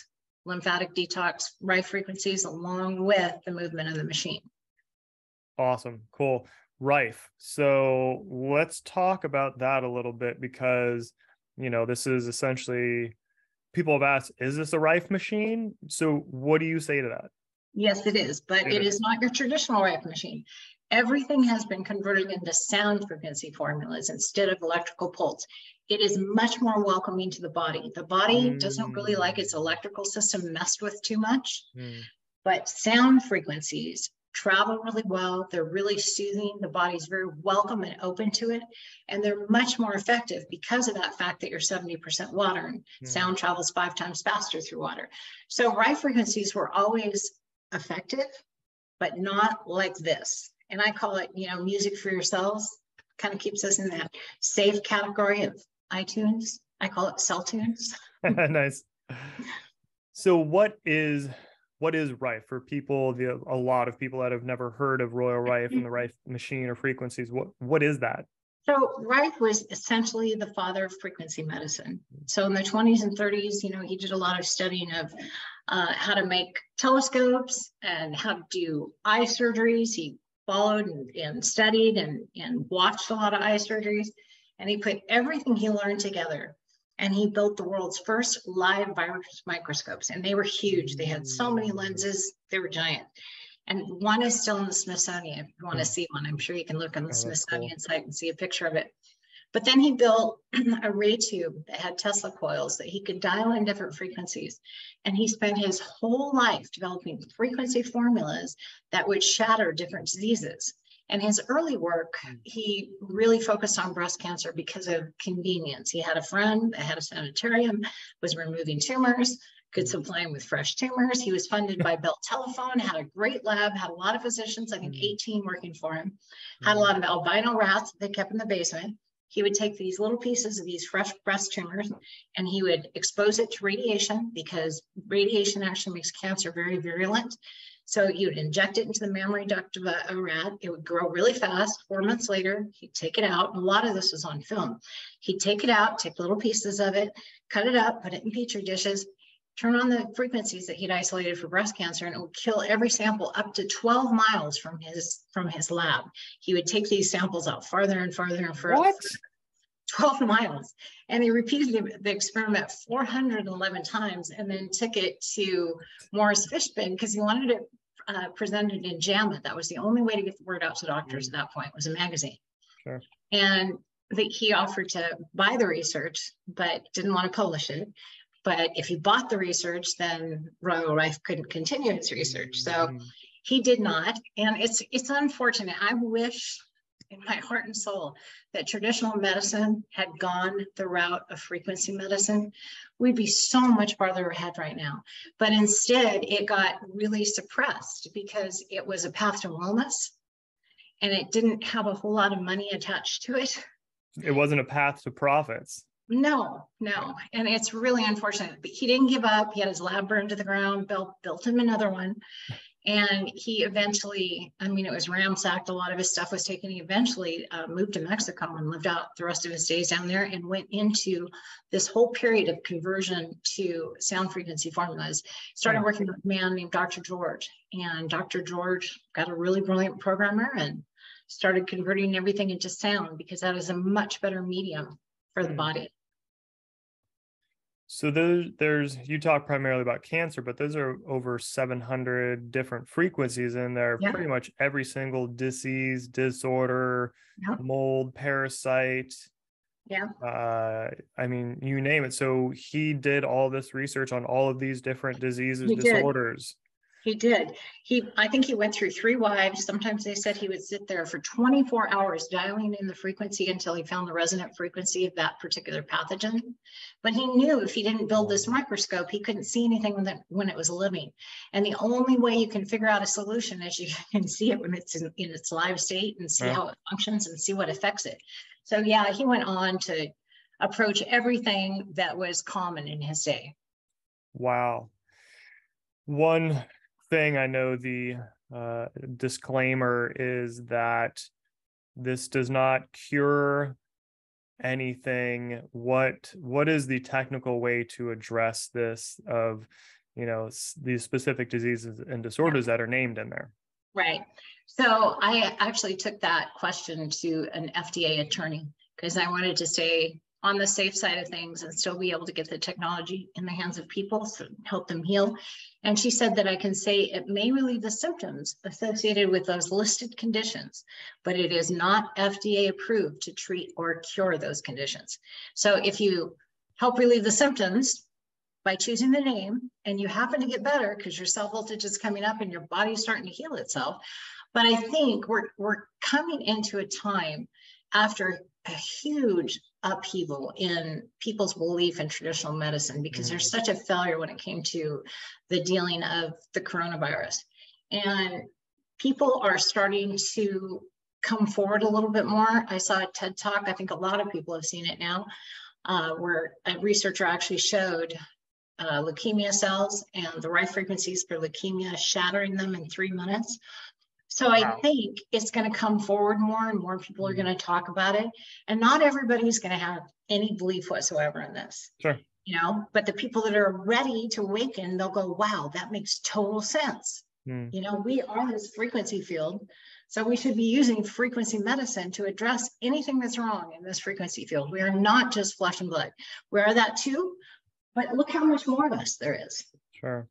lymphatic detox, Rife frequencies, along with the movement of the machine. Awesome. Cool. Rife. So let's talk about that a little bit because, this is essentially, people have asked, is this a Rife machine? So what do you say to that? Yes, it is, but it is not your traditional Rife machine. Everything has been converted into sound frequency formulas instead of electrical pulse. It is much more welcoming to the body. The body doesn't really like its electrical system messed with too much, but sound frequencies travel really well. They're really soothing. The body's very welcome and open to it. And they're much more effective because of that fact that you're 70% water and sound travels 5 times faster through water. So Rife frequencies were always effective, but not like this. And I call it, music for yourselves. Kind of keeps us in that safe category of iTunes. I call it cell tunes. Nice. So what is Rife for people, a lot of people that have never heard of Royal Rife and the Rife machine or frequencies? What is that? So Rife was essentially the father of frequency medicine. So in the 20s and 30s, he did a lot of studying of how to make telescopes and how to do eye surgeries. He followed and studied and watched a lot of eye surgeries. And he put everything he learned together. And he built the world's first live virus microscopes. And they were huge. They had so many lenses. They were giant. And one is still in the Smithsonian. If you want to see one, I'm sure you can look on the Smithsonian site and see a picture of it. But then he built a ray tube that had Tesla coils that he could dial in different frequencies. And he spent his whole life developing frequency formulas that would shatter different diseases. And his early work, he really focused on breast cancer because of convenience. He had a friend that had a sanitarium, was removing tumors, could supply him with fresh tumors. He was funded by Bell Telephone, had a great lab, had a lot of physicians, I think 18 working for him, had a lot of albino rats that they kept in the basement. He would take these little pieces of these fresh breast tumors and he would expose it to radiation because radiation actually makes cancer very virulent. So you would inject it into the mammary duct of a rat. It would grow really fast. 4 months later, he'd take it out. And a lot of this was on film. He'd take it out, take little pieces of it, cut it up, put it in petri dishes, turn on the frequencies that he'd isolated for breast cancer, and it would kill every sample up to 12 miles from his lab. He would take these samples out farther and farther and farther. What? 12 miles. And he repeated the experiment 411 times and then took it to Morris Fishburne because he wanted it presented in JAMA. That was the only way to get the word out to doctors at that point, was a magazine. Sure. And he offered to buy the research, but didn't want to publish it. But if he bought the research, then Royal Rife couldn't continue its research. So he did not. And it's unfortunate. I wish in my heart and soul that traditional medicine had gone the route of frequency medicine. We'd be so much farther ahead right now. But instead, it got really suppressed because it was a path to wellness and it didn't have a whole lot of money attached to it. It wasn't a path to profits. No. And it's really unfortunate. But he didn't give up. He had his lab burned to the ground, built him another one. And he eventually, it was ransacked. A lot of his stuff was taken. He eventually moved to Mexico and lived out the rest of his days down there and went into this whole period of conversion to sound frequency formulas. Started working with a man named Dr. George. And Dr. George got a really brilliant programmer and started converting everything into sound because that is a much better medium for the body. So there's you talk primarily about cancer, but those are over 700 different frequencies in there. Yeah. Pretty much every single disease, disorder, mold, parasite. Yeah. You name it. So he did all this research on all of these different diseases, He disorders. He did. I think he went through 3 wives. Sometimes they said he would sit there for 24 hours dialing in the frequency until he found the resonant frequency of that particular pathogen. But he knew if he didn't build this microscope, he couldn't see anything when it was living. And the only way you can figure out a solution is you can see it when it's in its live state and see how it functions and see what affects it. So yeah, he went on to approach everything that was common in his day. Wow. One thing I know, the disclaimer is that this does not cure anything. What is the technical way to address this of, these specific diseases and disorders that are named in there? Right. So I actually took that question to an FDA attorney because I wanted to stay on the safe side of things and still be able to get the technology in the hands of people to help them heal. And she said that I can say it may relieve the symptoms associated with those listed conditions, but it is not FDA approved to treat or cure those conditions. So if you help relieve the symptoms by choosing the name and you happen to get better because your cell voltage is coming up and your body is starting to heal itself. But I think we're coming into a time after a huge upheaval in people's belief in traditional medicine because there's such a failure when it came to the dealing of the coronavirus. And people are starting to come forward a little bit more. I saw a TED Talk, I think a lot of people have seen it now, where a researcher actually showed leukemia cells and the Rife frequencies for leukemia, shattering them in 3 minutes. So I think it's going to come forward more and more people are going to talk about it. And not everybody's going to have any belief whatsoever in this. Sure. But the people that are ready to awaken, they'll go, wow, that makes total sense. We are this frequency field. So we should be using frequency medicine to address anything that's wrong in this frequency field. We are not just flesh and blood. We are that too, but look how much more of us there is. Sure.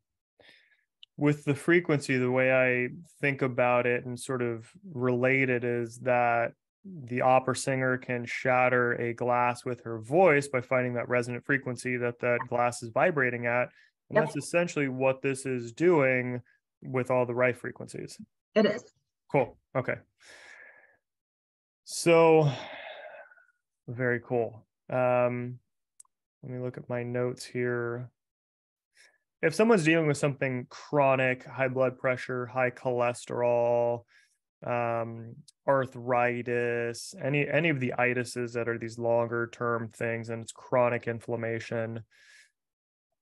With the frequency, the way I think about it and sort of relate it is that the opera singer can shatter a glass with her voice by finding that resonant frequency that glass is vibrating at. And that's essentially what this is doing with all the Rife frequencies. It is. Cool. Okay. So very cool. Let me look at my notes here. If someone's dealing with something chronic, high blood pressure, high cholesterol, arthritis, any of the itises that are these longer term things, and it's chronic inflammation,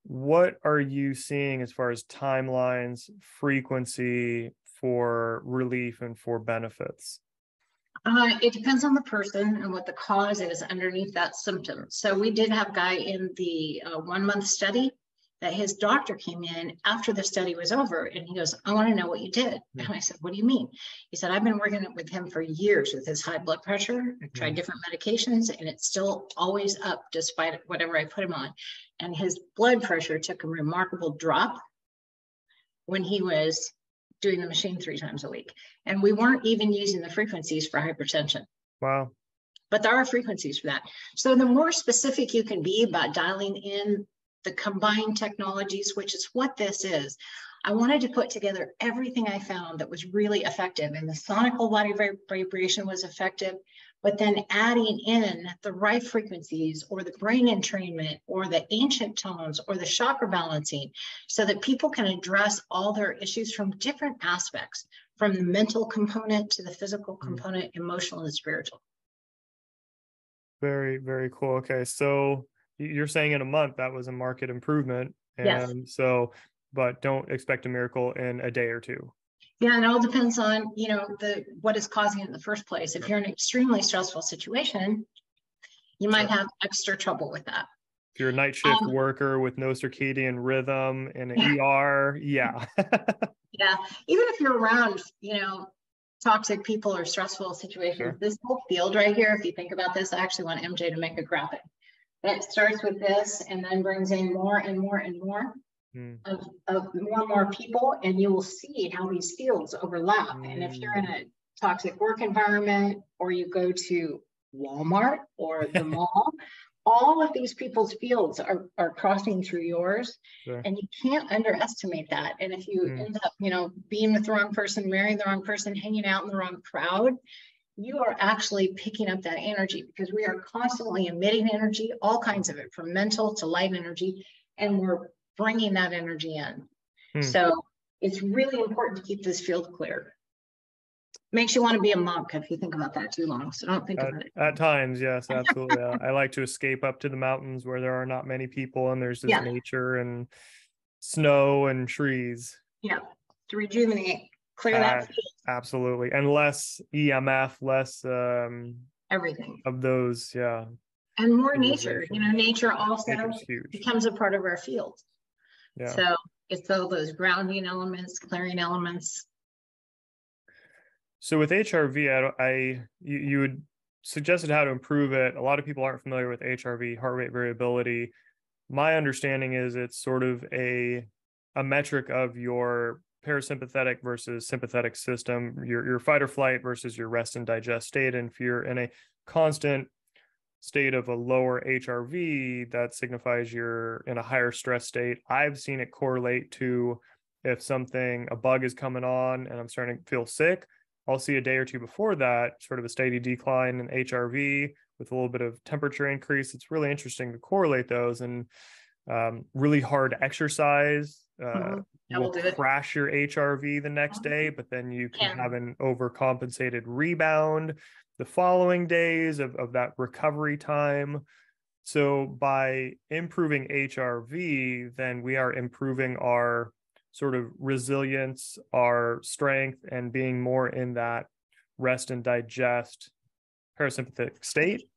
what are you seeing as far as timelines, frequency for relief and for benefits? It depends on the person and what the cause is underneath that symptom. So we did have a guy in the 1 month study that his doctor came in after the study was over and he goes, I want to know what you did. And I said, what do you mean? He said, I've been working with him for years with his high blood pressure. I've tried different medications and it's still always up despite whatever I put him on. And his blood pressure took a remarkable drop when he was doing the machine 3 times a week. And we weren't even using the frequencies for hypertension. Wow. But there are frequencies for that. So the more specific you can be about dialing in the combined technologies, which is what this is. I wanted to put together everything I found that was really effective, and the sonical body vibration was effective, but then adding in the right frequencies or the brain entrainment or the ancient tones or the chakra balancing so that people can address all their issues from different aspects, from the mental component to the physical component, emotional and spiritual. Very, very cool. Okay. So you're saying in a month that was a market improvement. And yes. So, but don't expect a miracle in a day or 2. Yeah, and it all depends on, what is causing it in the first place. If you're in an extremely stressful situation, you might have extra trouble with that. If you're a night shift worker with no circadian rhythm in an ER, yeah. Yeah, even if you're around, toxic people or stressful situations, this whole field right here, if you think about this, I actually want MJ to make a graphic. That starts with this and then brings in more and more and more of more and more people, and you will see how these fields overlap. And if you're in a toxic work environment, or you go to Walmart or the mall, all of these people's fields are crossing through yours. Sure. And you can't underestimate that. And if you end up, being with the wrong person, marrying the wrong person, hanging out in the wrong crowd, you are actually picking up that energy, because we are constantly emitting energy, all kinds of it, from mental to light energy, and we're bringing that energy in. So it's really important to keep this field clear. Makes you want to be a monk if you think about that too long. So don't think about it. At times, yes, absolutely. I like to escape up to the mountains where there are not many people and there's just nature and snow and trees. Yeah, to rejuvenate, clear that field. Absolutely. And less EMF, less everything of those, yeah. And more nature. Nature also huge. becomes a part of our field. Yeah. So it's all those grounding elements, clearing elements. So with HRV, you had suggested how to improve it. A lot of people aren't familiar with HRV, heart rate variability. My understanding is it's sort of a metric of your parasympathetic versus sympathetic system, your fight or flight versus your rest and digest state. And if you're in a constant state of a lower HRV, that signifies you're in a higher stress state. I've seen it correlate to if a bug is coming on and I'm starting to feel sick, I'll see a day or two before that sort of a steady decline in HRV with a little bit of temperature increase. It's really interesting to correlate those, and really hard exercise will crash your HRV the next day, but then you can have an overcompensated rebound the following days of that recovery time. So by improving HRV, then we are improving our sort of resilience, our strength, and being more in that rest and digest parasympathetic state.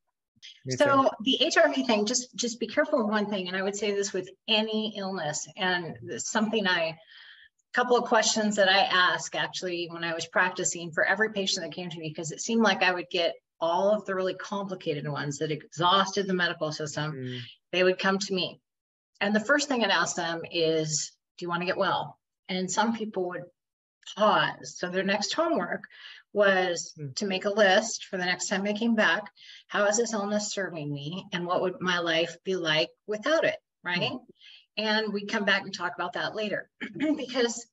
So the HRV thing, just be careful of one thing. And I would say this with any illness, and a couple of questions that I ask actually when I was practicing for every patient that came to me, because it seemed like I would get all of the really complicated ones that exhausted the medical system. They would come to me. And the first thing I'd ask them is, do you want to get well? And some people would pause. So their next homework was to make a list for the next time they came back. How is this illness serving me? And what would my life be like without it? Right. And we come back and talk about that later, because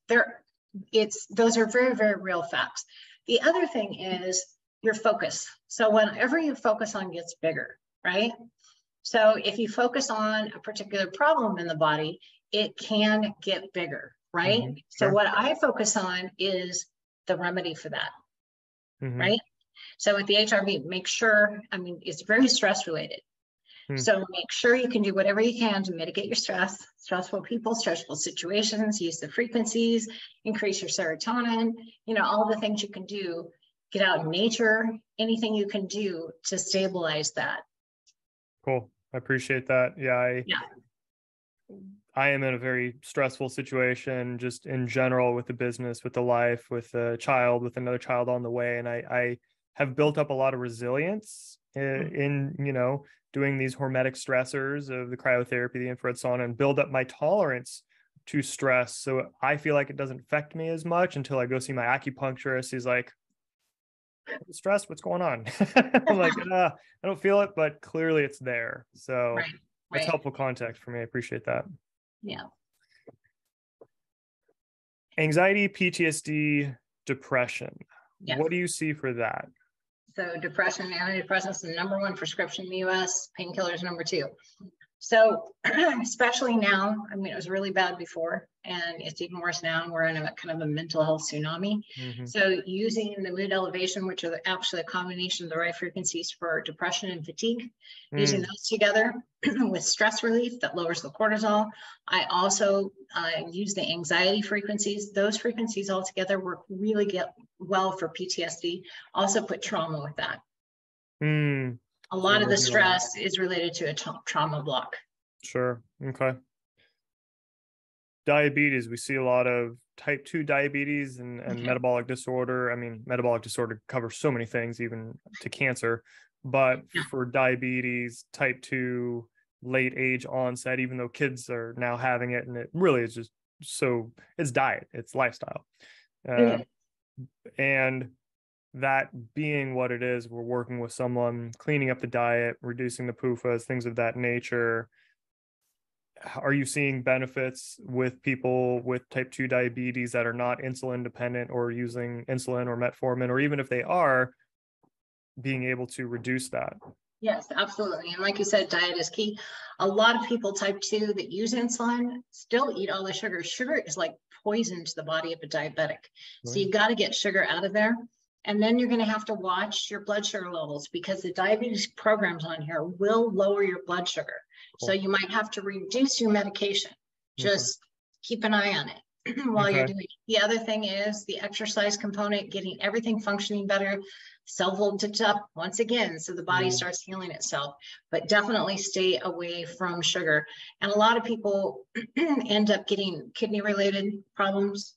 those are very, very real facts. The other thing is your focus. So whenever you focus on gets bigger, right? So if you focus on a particular problem in the body, it can get bigger, right? So what I focus on is the remedy for that, right? So with the HRV, make sure, it's very stress related. So make sure you can do whatever you can to mitigate your stress, stressful people, stressful situations, use the frequencies, increase your serotonin, all the things you can do, get out in nature, anything you can do to stabilize that. Cool. I appreciate that. I am in a very stressful situation just in general with the business, with the life, with a child, with another child on the way. And I have built up a lot of resilience in doing these hormetic stressors of the cryotherapy, the infrared sauna, and build up my tolerance to stress. So I feel like it doesn't affect me as much until I go see my acupuncturist. He's like, stress, what's going on? I'm like, I don't feel it, but clearly it's there. So that's helpful context for me. I appreciate that. Yeah. Anxiety, PTSD, depression. Yeah. What do you see for that? So depression, antidepressants, the number one prescription in the US, painkillers number two. So especially now, it was really bad before, and it's even worse now. We're in a kind of a mental health tsunami. So using the mood elevation, which are actually a combination of the right frequencies for depression and fatigue, using those together with stress relief that lowers the cortisol. I also use the anxiety frequencies. Those frequencies all together work really well for PTSD. Also put trauma with that. A lot of the stress is related to a trauma block. Sure. Okay. Diabetes. We see a lot of type 2 diabetes and metabolic disorder. Metabolic disorder covers so many things, even to cancer. But for diabetes, type 2, late age onset, even though kids are now having it, and it really is just it's diet, it's lifestyle. And that being what it is, we're working with someone, cleaning up the diet, reducing the PUFAs, things of that nature. Are you seeing benefits with people with type 2 diabetes that are not insulin dependent or using insulin or metformin, or even if they are, being able to reduce that? Yes, absolutely. And like you said, diet is key. A lot of people type 2 that use insulin still eat all the sugar. Sugar is like poison to the body of a diabetic. So you got to get sugar out of there. And then you're going to have to watch your blood sugar levels, because the diabetes programs on here will lower your blood sugar. Cool. So you might have to reduce your medication. Just keep an eye on it while you're doing it. The other thing is the exercise component, getting everything functioning better, cell voltage up once again, so the body starts healing itself. But definitely stay away from sugar. And a lot of people end up getting kidney related problems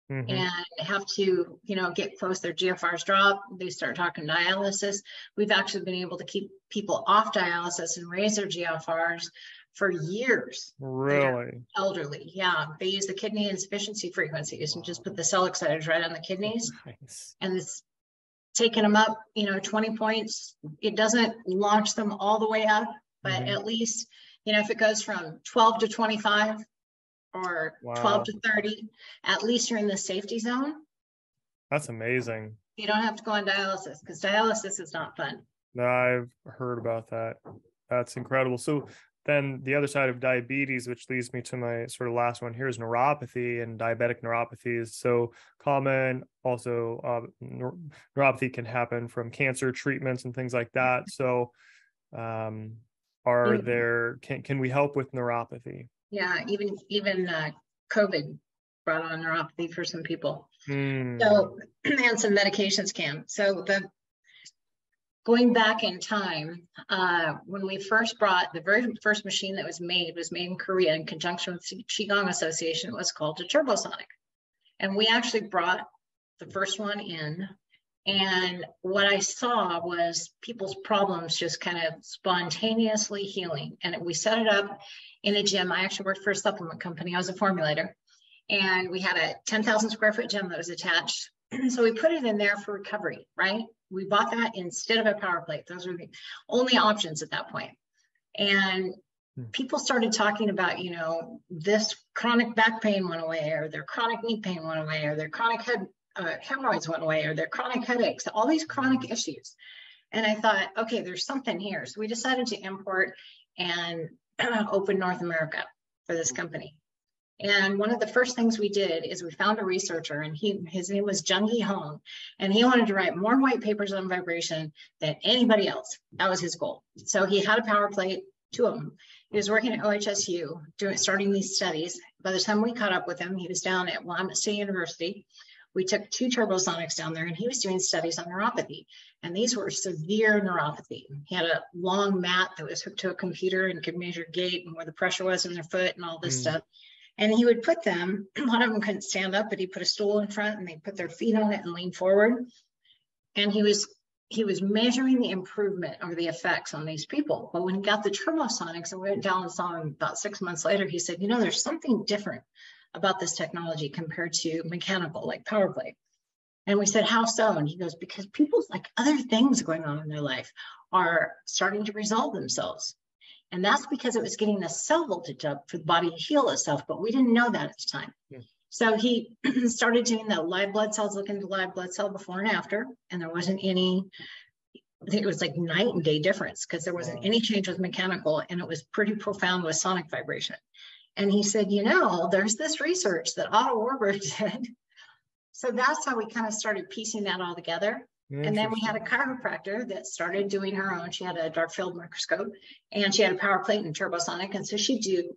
and have to, get close. Their GFRs drop. They start talking dialysis. We've actually been able to keep people off dialysis and raise their GFRs for years. Really? Elderly. Yeah. They use the kidney insufficiency frequencies and just put the cell exciters right on the kidneys. Nice. And it's taking them up, 20 points. It doesn't launch them all the way up, but at least, if it goes from 12 to 25 or 12 to 30, at least you're in the safety zone. That's amazing. You don't have to go on dialysis, because dialysis is not fun. No, I've heard about that. That's incredible. So then the other side of diabetes, which leads me to my sort of last one here, is neuropathy. And diabetic neuropathy is so common. Also, neuropathy can happen from cancer treatments and things like that. So can we help with neuropathy? Yeah, even COVID brought on neuropathy for some people. So, and some medications can. So going back in time, when we first brought the very first machine that was made in Korea in conjunction with Qigong Association. It was called a turbosonic. And we actually brought the first one in. And what I saw was people's problems just kind of spontaneously healing. And we set it up in a gym. I actually worked for a supplement company. I was a formulator. And we had a 10,000 square foot gym that was attached. So we put it in there for recovery, right? We bought that instead of a power plate. Those were the only options at that point. And people started talking about, this chronic back pain went away, or their chronic knee pain went away, or their chronic hemorrhoids went away, or their chronic headaches, all these chronic issues. And I thought, okay, there's something here. So we decided to import and open North America for this company. And one of the first things we did is we found a researcher, and his name was Jung-Hee Hong, and he wanted to write more white papers on vibration than anybody else. That was his goal. So he had a power plate, 2 of them. He was working at OHSU, starting these studies. By the time we caught up with him, he was down at Willamette State University. We took 2 turbosonics down there, and he was doing studies on neuropathy. And these were severe neuropathy. He had a long mat that was hooked to a computer and could measure gait and where the pressure was in their foot and all this stuff. And he would put them, a lot of them couldn't stand up, but he put a stool in front and they put their feet on it and lean forward. And he was measuring the improvement or the effects on these people. But when he got the turbosonics and we went down and saw him about 6 months later, he said, there's something different about this technology compared to mechanical, like power plate. And we said, how so? And he goes, because people's other things going on in their life are starting to resolve themselves. And that's because it was getting the cell voltage up for the body to heal itself, but we didn't know that at the time. So he started doing the live blood cells, looking at live blood cell before and after, and there wasn't any, I think it was like night and day difference, because there wasn't any change with mechanical, and it was pretty profound with sonic vibration. And he said, there's this research that Otto Warburg did. So that's how we kind of started piecing that all together. And then we had a chiropractor that started doing her own. She had a dark field microscope, and she had a power plate and turbosonic. And so she'd do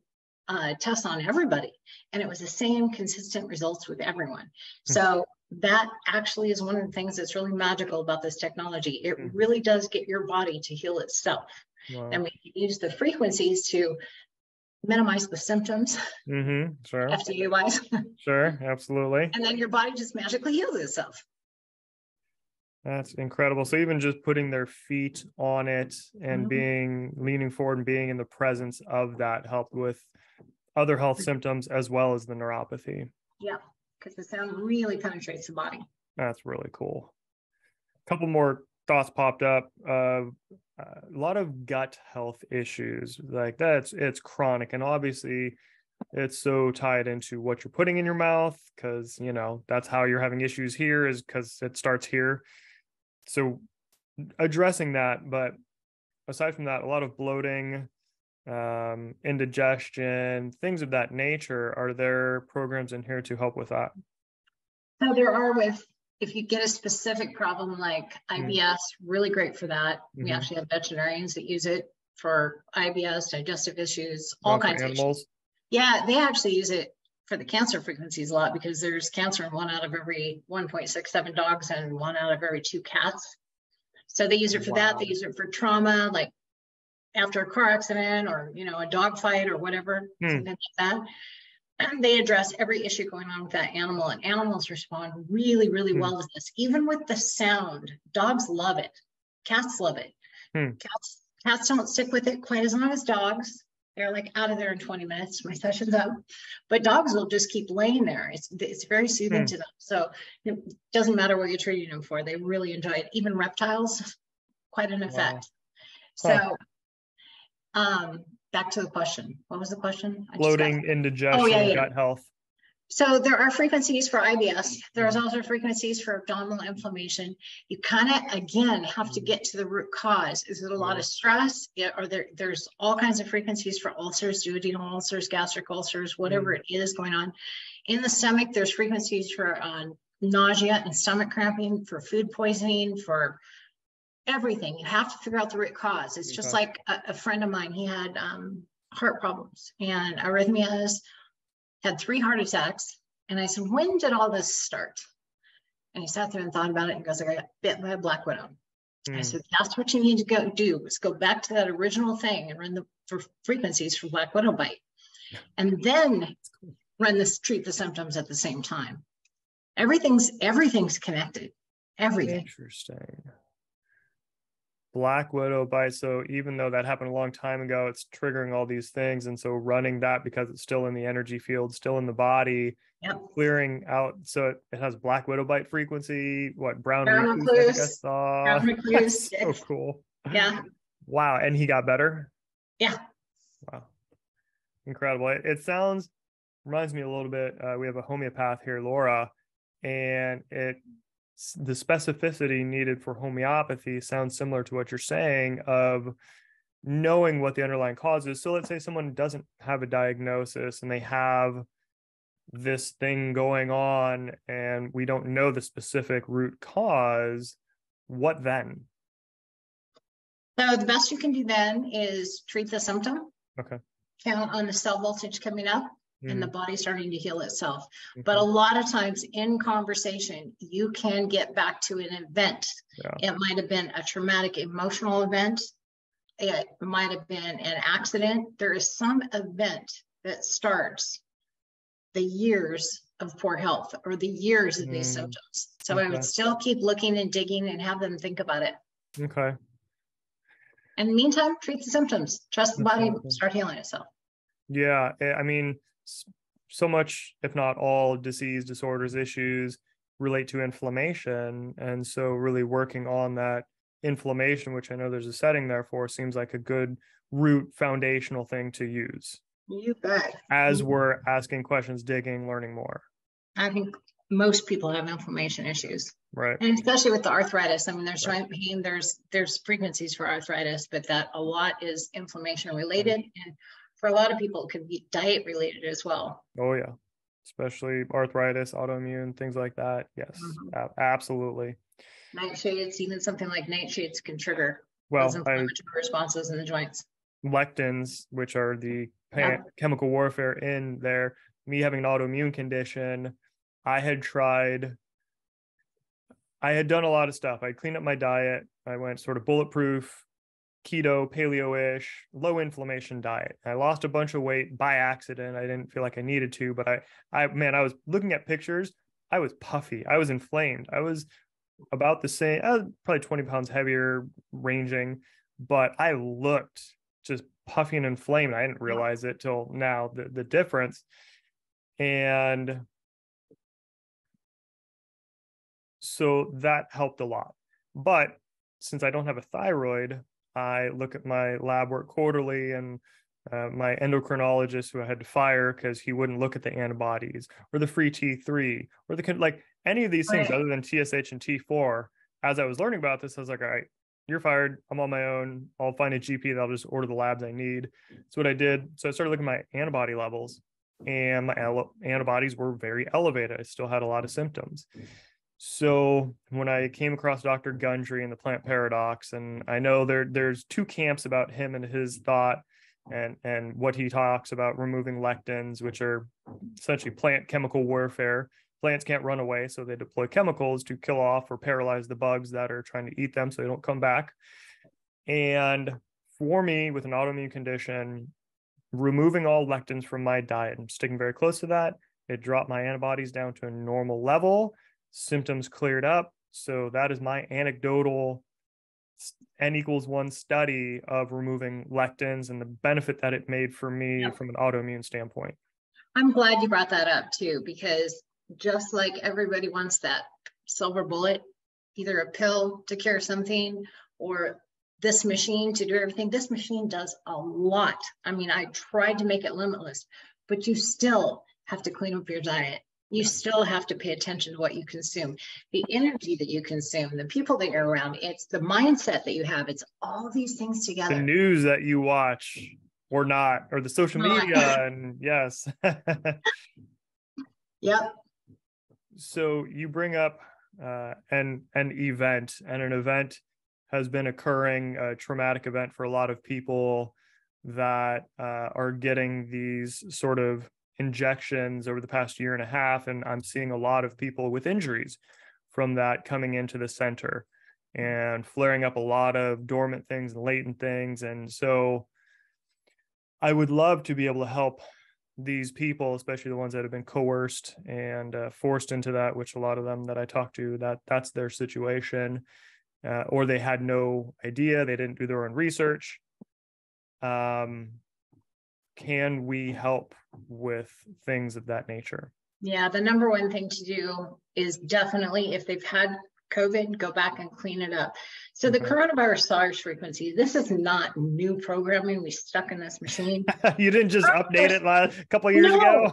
tests on everybody. And it was the same consistent results with everyone. So that actually is one of the things that's really magical about this technology. It really does get your body to heal itself. And we use the frequencies to minimize the symptoms, sure, FDA wise. Sure, absolutely. And then your body just magically heals itself. That's incredible. So even just putting their feet on it and leaning forward and being in the presence of that helped with other health symptoms as well as the neuropathy. Yeah, because the sound really penetrates the body. That's really cool. couple more thoughts popped up. A lot of gut health issues like that. It's chronic, and obviously it's so tied into what you're putting in your mouth, because that's how you're having issues here, is because it starts here. So addressing that, but aside from that, a lot of bloating, indigestion, things of that nature. Are there programs in here to help with that? So there are, if you get a specific problem like IBS, really great for that. We actually have veterinarians that use it for IBS, digestive issues, all kinds of issues. Yeah, they actually use it for the cancer frequencies a lot, because there's cancer in 1 out of every 1.67 dogs and 1 out of every 2 cats. So they use it for that. They use it for trauma, like after a car accident or, a dog fight or whatever, something like that. And they address every issue going on with that animal, and animals respond really, really well to this. Even with the sound, dogs love it. Cats love it. Cats don't stick with it quite as long as dogs. They're like out of there in 20 minutes. My session's up. But dogs will just keep laying there. It's very soothing to them. So it doesn't matter what you're treating them for. They really enjoy it. Even reptiles, quite an effect. So back to the question. What was the question? Bloating, indigestion, gut health. So there are frequencies for IBS. There's also frequencies for abdominal inflammation. You kind of, again, have to get to the root cause. Is it a lot of stress? Or there's all kinds of frequencies for ulcers, duodenal ulcers, gastric ulcers, whatever it is going on. In the stomach, there's frequencies for nausea and stomach cramping, for food poisoning, for everything. You have to figure out the root cause. It's just like a friend of mine, he had heart problems and arrhythmias, had 3 heart attacks. And I said, when did all this start? And he sat there and thought about it and goes, I got bit by a black widow. I said, that's what you need to go do, is go back to that original thing and run the frequencies for black widow bite. And then treat the symptoms at the same time. Everything's connected. Everything. Interesting. Black widow bite. So even though that happened a long time ago, it's triggering all these things. And so running that, because it's still in the energy field, still in the body, clearing out. So it has black widow bite frequency. What, brown recluse? I think I saw. Brown recluse. So cool. Yeah. Wow. And he got better? Yeah. Wow. Incredible. It reminds me a little bit. We have a homeopath here, Laura, and the specificity needed for homeopathy sounds similar to what you're saying, of knowing what the underlying cause is. So let's say someone doesn't have a diagnosis and they have this thing going on and we don't know the specific root cause. What then? So the best you can do then is treat the symptom. Okay. Count on the cell voltage coming up and the body starting to heal itself. But a lot of times in conversation, you can get back to an event. It might have been a traumatic emotional event. It might have been an accident. There is some event that starts the years of poor health or the years of these symptoms. So I would still keep looking and digging and have them think about it. Okay. In the meantime, treat the symptoms. Trust the body, start healing itself. Yeah. I mean, so much, if not all, disease, disorders, issues relate to inflammation. And so really working on that inflammation, which I know there's a setting there for, seems like a good root foundational thing to use. You bet. As we're asking questions, digging, learning more. I think most people have inflammation issues. Right. And especially with the arthritis. I mean, there's joint pain, there's frequencies for arthritis, but that a lot is inflammation related. And for a lot of people, it could be diet related as well. Oh, yeah. Especially arthritis, autoimmune, things like that. Yes, absolutely. Nightshades, even something like nightshades can trigger those inflammatory responses in the joints. Lectins, which are the chemical warfare in there. Me having an autoimmune condition, I had done a lot of stuff. I cleaned up my diet. I went sort of bulletproof, keto, paleo-ish, low inflammation diet. I lost a bunch of weight by accident. I didn't feel like I needed to, but I was looking at pictures. I was puffy. I was inflamed. I was about the same, I was probably 20 pounds heavier ranging, but I looked just puffy and inflamed. I didn't realize it till now, the difference. And so that helped a lot. But since I don't have a thyroid, I look at my lab work quarterly, and my endocrinologist, who I had to fire because he wouldn't look at the antibodies or the free T3 or the like any of these things other than TSH and T4. As I was learning about this, I was like, all right, you're fired. I'm on my own. I'll find a GP that'll just order the labs I need. That's what I did. So I started looking at my antibody levels, and my antibodies were very elevated. I still had a lot of symptoms. So when I came across Dr. Gundry and the plant paradox, and I know there's two camps about him and his thought, and what he talks about removing lectins, which are essentially plant chemical warfare. Plants can't run away, so they deploy chemicals to kill off or paralyze the bugs that are trying to eat them so they don't come back. And for me, with an autoimmune condition, removing all lectins from my diet, I'm sticking very close to that. It dropped my antibodies down to a normal level. Symptoms cleared up. So that is my anecdotal N=1 study of removing lectins and the benefit that it made for me from an autoimmune standpoint. I'm glad you brought that up too, because just like everybody wants that silver bullet, either a pill to cure something or this machine to do everything, this machine does a lot. I mean, I tried to make it limitless, but you still have to clean up your diet. You still have to pay attention to what you consume, the energy that you consume, the people that you're around. It's the mindset that you have. It's all these things together. The news that you watch or not, or the social media. And yes. Yep. So you bring up an event, and an event has been occurring, a traumatic event for a lot of people that are getting these sort of injections over the past year and a half. And I'm seeing a lot of people with injuries from that coming into the center and flaring up a lot of dormant things and latent things. And so I would love to be able to help these people, especially the ones that have been coerced and forced into that, which a lot of them that I talk to, that's their situation, or they had no idea, they didn't do their own research. Can we help with things of that nature? Yeah, the number one thing to do is definitely, if they've had COVID, go back and clean it up. So the coronavirus SARS frequency, this is not new programming we stuck in this machine. You didn't just update it a couple of years ago?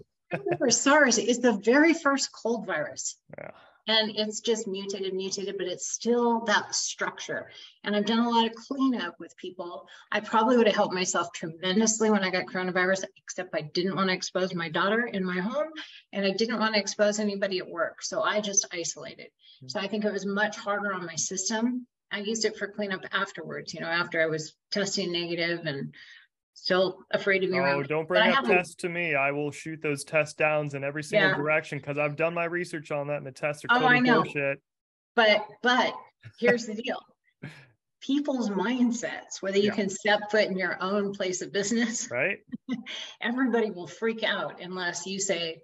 SARS is the very first cold virus. Yeah. And it's just mutated, but it's still that structure. And I've done a lot of cleanup with people. I probably would have helped myself tremendously when I got coronavirus, except I didn't want to expose my daughter in my home, and I didn't want to expose anybody at work. So I just isolated. So I think it was much harder on my system. I used it for cleanup afterwards, after I was testing negative and still afraid to be around. Oh, don't bring up tests to me. I will shoot those tests downs in every single direction, because I've done my research on that, and the tests are total bullshit. But here's the deal. People's mindsets, whether you can step foot in your own place of business, right? Everybody will freak out unless you say,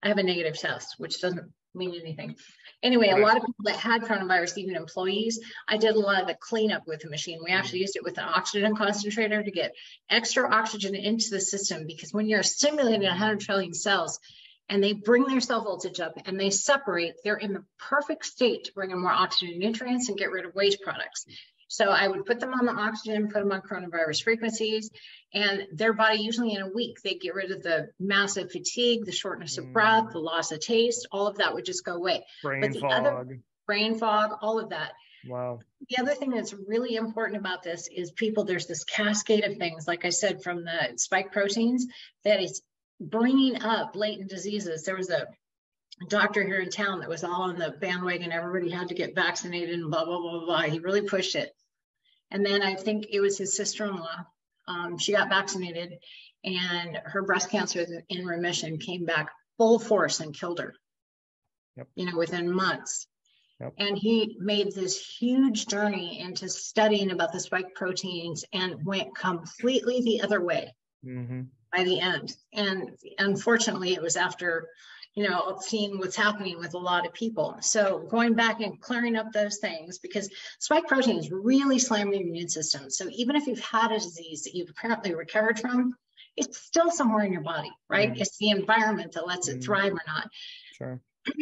I have a negative test, which doesn't mean anything. Anyway, a lot of people that had coronavirus, even employees, I did a lot of the cleanup with the machine. We actually used it with an oxygen concentrator to get extra oxygen into the system, because when you're stimulating 100 trillion cells and they bring their cell voltage up and they separate, they're in the perfect state to bring in more oxygen nutrients and get rid of waste products. So I would put them on the oxygen, put them on coronavirus frequencies, and their body, usually in a week, they get rid of the massive fatigue, the shortness of breath, the loss of taste, all of that would just go away. Brain fog, all of that. Wow. The other thing that's really important about this is there's this cascade of things, like I said, from the spike proteins, that is bringing up latent diseases. There was a doctor here in town that was all on the bandwagon. Everybody had to get vaccinated and blah, blah, blah, blah. He really pushed it. And then I think it was his sister-in-law. She got vaccinated and her breast cancer in remission, came back full force and killed her, within months. And he made this huge journey into studying about the spike proteins and went completely the other way by the end. And unfortunately, it was after seeing what's happening with a lot of people. So going back and clearing up those things, because spike proteins really slam your immune system. So even if you've had a disease that you've apparently recovered from, it's still somewhere in your body, right? It's the environment that lets it thrive or not. Sure.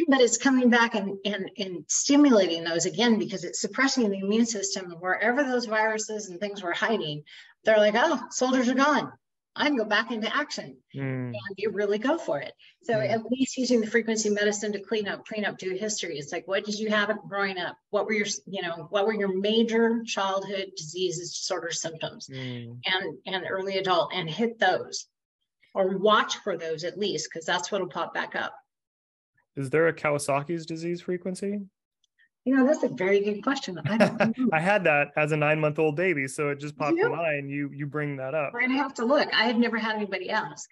but it's coming back and stimulating those again, because it's suppressing the immune system. And wherever those viruses and things were hiding, they're like, oh, soldiers are gone. I can go back into action. And you really go for it. So at least using the frequency medicine to clean up, do history. It's like, what did you have growing up? What were your major childhood diseases, disorders, symptoms, and early adult, and hit those, or watch for those at least, because that's what'll pop back up. Is there a Kawasaki's disease frequency? That's a very good question. I don't know. I had that as a 9-month-old baby, so it just popped in mind. You bring that up. We're gonna have to look. I had never had anybody ask.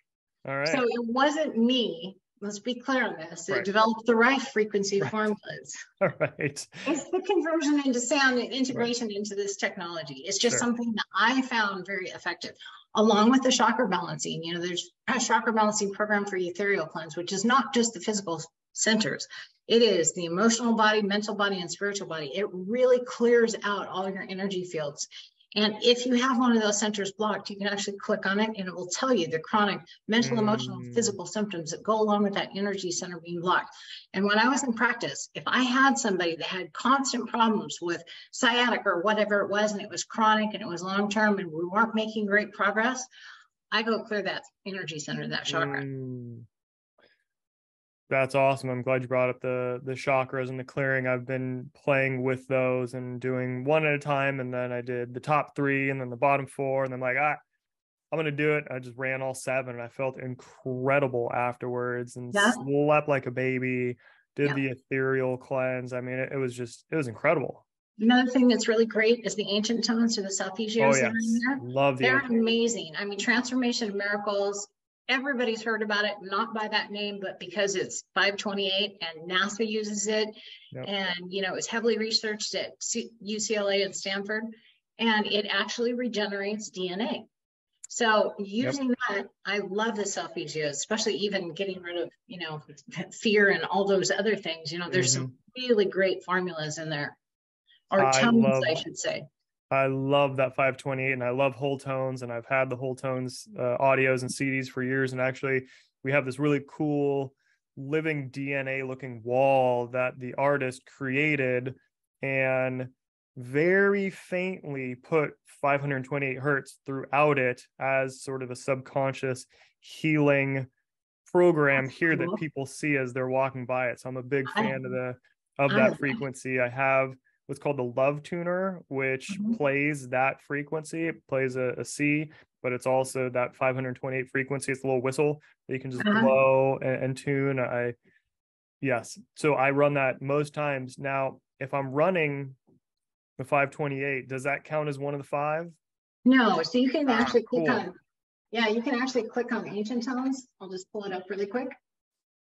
All right. So it wasn't me. Let's be clear on this. It developed the Rife frequency formulas. All right. It's the conversion into sound and integration into this technology. It's just something that I found very effective, along with the chakra balancing. There's a chakra balancing program for ethereal cleanse, which is not just the physical centers. It is the emotional body, mental body, and spiritual body. It really clears out all your energy fields. And if you have one of those centers blocked, you can actually click on it and it will tell you the chronic mental, emotional, physical symptoms that go along with that energy center being blocked. And when I was in practice, if I had somebody that had constant problems with sciatic or whatever it was, and it was chronic and it was long-term and we weren't making great progress, I go clear that energy center, that chakra. That's awesome. I'm glad you brought up the chakras and the clearing. I've been playing with those and doing one at a time. And then I did the top 3 and then the bottom 4. And I'm like, I'm going to do it. I just ran all 7 and I felt incredible afterwards and slept like a baby, did the ethereal cleanse. I mean, it was incredible. Another thing that's really great is the ancient tones or the solfeggios that are in there. Love They're amazing. I mean, Transformation of Miracles. Everybody's heard about it, not by that name, but because it's 528 and NASA uses it. And, it's heavily researched at UCLA and Stanford, and it actually regenerates DNA. So using that, I love the solfeggios, especially even getting rid of, fear and all those other things. There's some really great formulas in there, or tones, I should say. I love that 528 and I love whole tones, and I've had the whole tones audios and CDs for years. And actually we have this really cool living DNA looking wall that the artist created and very faintly put 528 hertz throughout it as sort of a subconscious healing program here that people see as they're walking by it. So I'm a big fan of that frequency. I have what's called the Love Tuner, which plays that frequency. It plays a C, but it's also that 528 frequency. It's a little whistle that you can just blow and tune. So I run that most times. Now, if I'm running the 528, does that count as one of the 5? No, so you can actually click on, you can actually click on ancient tones. I'll just pull it up really quick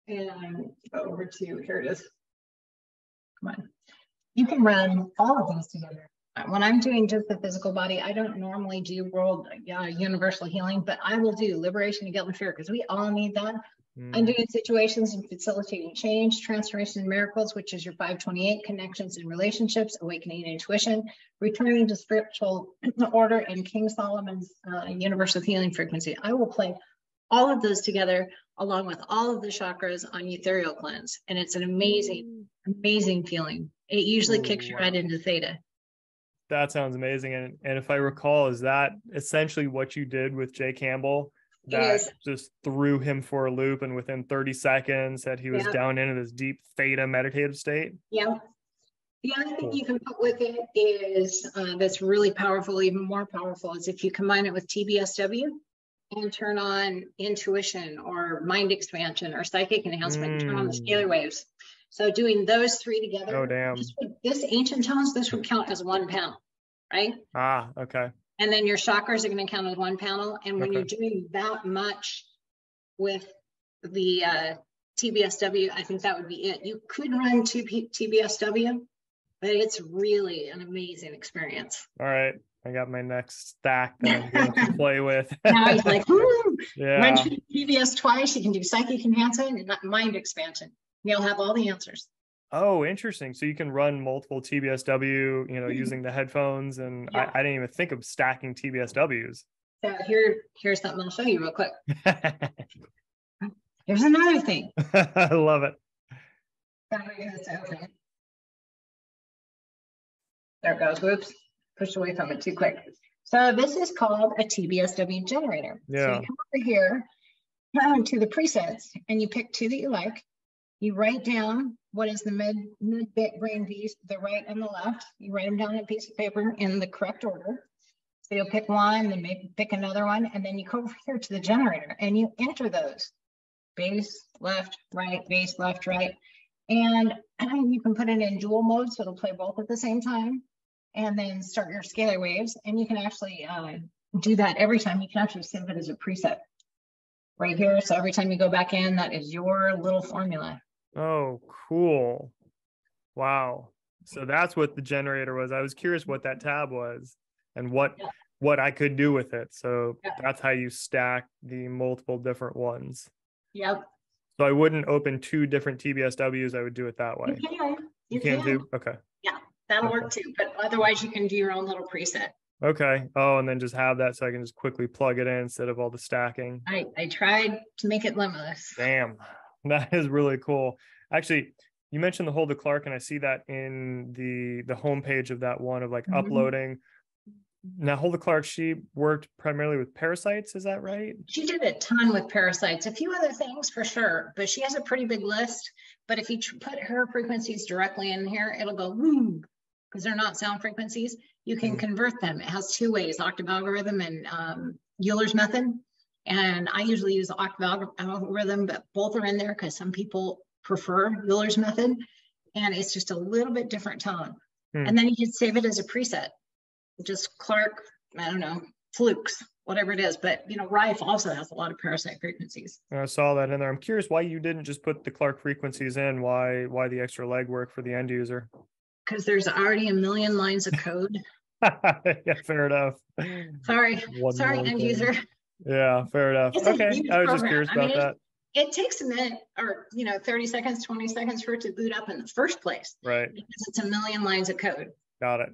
and go over to, here it is. Come on. You can run all of these together. When I'm doing just the physical body, I don't normally do world universal healing, but I will do liberation of guilt and fear, because we all need that. Undoing situations and facilitating change, transformation and miracles, which is your 528, connections and relationships, awakening intuition, returning to spiritual order, and King Solomon's universal healing frequency. I will play all of those together along with all of the chakras on ethereal cleanse. And it's an amazing, amazing feeling. It usually kicks you right into theta. That sounds amazing. And if I recall, is that essentially what you did with Jay Campbell? That just threw him for a loop, and within 30 seconds that he was down into this deep theta meditative state? Yeah. The other thing you can put with it is that's really powerful, even more powerful, is if you combine it with TBSW and turn on intuition or mind expansion or psychic enhancement, turn on the scalar waves. So doing those 3 together, oh damn, this ancient tones, this would count as 1 panel, right? Okay. And then your chakras are going to count as 1 panel. And when you're doing that much with the TBSW, I think that would be it. You could run 2 TBSW, but it's really an amazing experience. All right. I got my next stack that I'm going to play with. Now he's like, run TBS twice. You can do psychic enhancement and mind expansion. You'll have all the answers. Oh, interesting. So you can run multiple TBSW, using the headphones. And I didn't even think of stacking TBSWs. So here's something I'll show you real quick. Here's another thing. I love it. battery has to open. There it goes. Whoops. Pushed away from it too quick. So this is called a TBSW generator. Yeah. So you come over here to the presets and you pick two that you like. You write down what is the mid-bit brain piece, the right and the left. You write them down on a piece of paper in the correct order. So you'll pick one, then maybe pick another one, and then you go over here to the generator and you enter those. Base, left, right, base, left, right. And you can put it in dual mode, so it'll play both at the same time. And then start your scalar waves. And you can actually do that every time. You can actually save it as a preset right here. So every time you go back in, that is your little formula. Oh, cool. Wow. So that's what the generator was. I was curious what that tab was and what I could do with it. So that's how you stack the multiple different ones. Yep. So I wouldn't open two different TBSWs. I would do it that way. You can do? Okay. Yeah, that'll work too. But otherwise, you can do your own little preset. Okay. Oh, and then just have that so I can just quickly plug it in instead of all the stacking. I tried to make it limitless. Damn. That is really cool. Actually, you mentioned the Hulda Clark, and I see that in the homepage of that one of like uploading. Now, Hulda Clark, she worked primarily with parasites. Is that right? She did a ton with parasites, a few other things for sure, but she has a pretty big list. But if you put her frequencies directly in here, it'll go boom, because they're not sound frequencies. You can convert them. It has two ways, octave algorithm and Euler's method. And I usually use the octave algorithm, but both are in there because some people prefer Euler's method. And it's just a little bit different tone. And then you can save it as a preset. Just Clark, I don't know, flukes, whatever it is. But, you know, Rife also has a lot of parasite frequencies. I saw that in there. I'm curious why you didn't just put the Clark frequencies in. Why the extra legwork for the end user? Because there's already a million lines of code. Yeah, fair enough. Sorry, end user. Yeah, fair enough. Okay, I was just curious about that. It takes a minute or, 30 seconds, 20 seconds for it to boot up in the first place. Right. Because it's a million lines of code. Got it.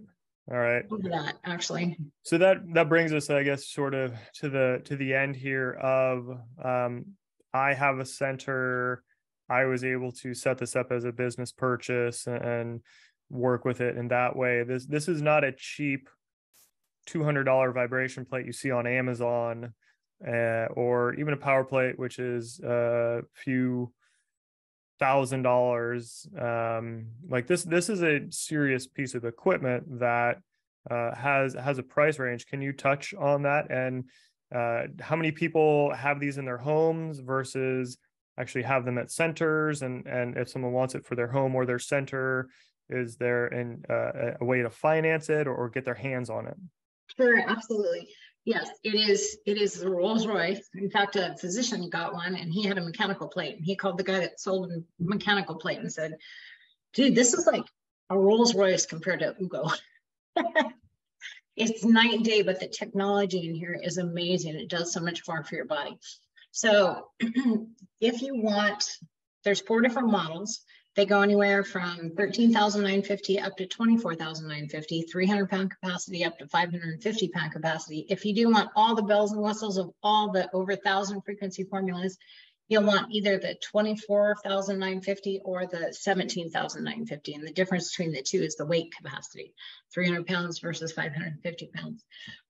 All right. Over that, actually. So that brings us, I guess, sort of to the end here of I have a center. I was able to set this up as a business purchase and work with it in that way. This is not a cheap $200 vibration plate you see on Amazon or even a power plate, which is a few $1,000s. Like this is a serious piece of equipment that has a price range. Can you touch on that? And how many people have these in their homes versus actually have them at centers? And if someone wants it for their home or their center, is there a way to finance it or get their hands on it? Sure, absolutely. Yes, it is the Rolls Royce. In fact, a physician got one and he had a mechanical plate. And he called the guy that sold him a mechanical plate and said, dude, this is like a Rolls Royce compared to Ugo. It's night and day, but the technology in here is amazing. It does so much more for your body. So if you want, there's 4 different models. They go anywhere from 13,950 up to 24,950, 300-pound capacity up to 550-pound capacity. If you do want all the bells and whistles of all the over 1,000 frequency formulas, you'll want either the 24,950 or the 17,950. And the difference between the two is the weight capacity, 300 pounds versus 550 pounds.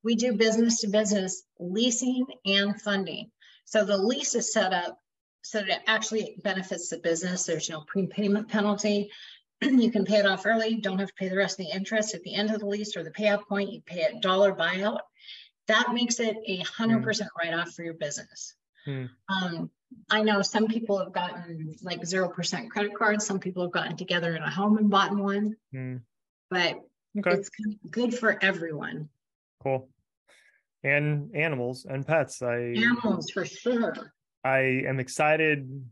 We do business to business leasing and funding. So the lease is set up so that it actually benefits the business. There's no prepayment penalty. You can pay it off early. Don't have to pay the rest of the interest at the end of the lease or the payout point. You pay a dollar buyout. That makes it 100% write-off for your business. I know some people have gotten like 0% credit cards. Some people have gotten together in a home and bought one. But it's good for everyone. Cool. And animals and pets. Animals for sure. I am excited.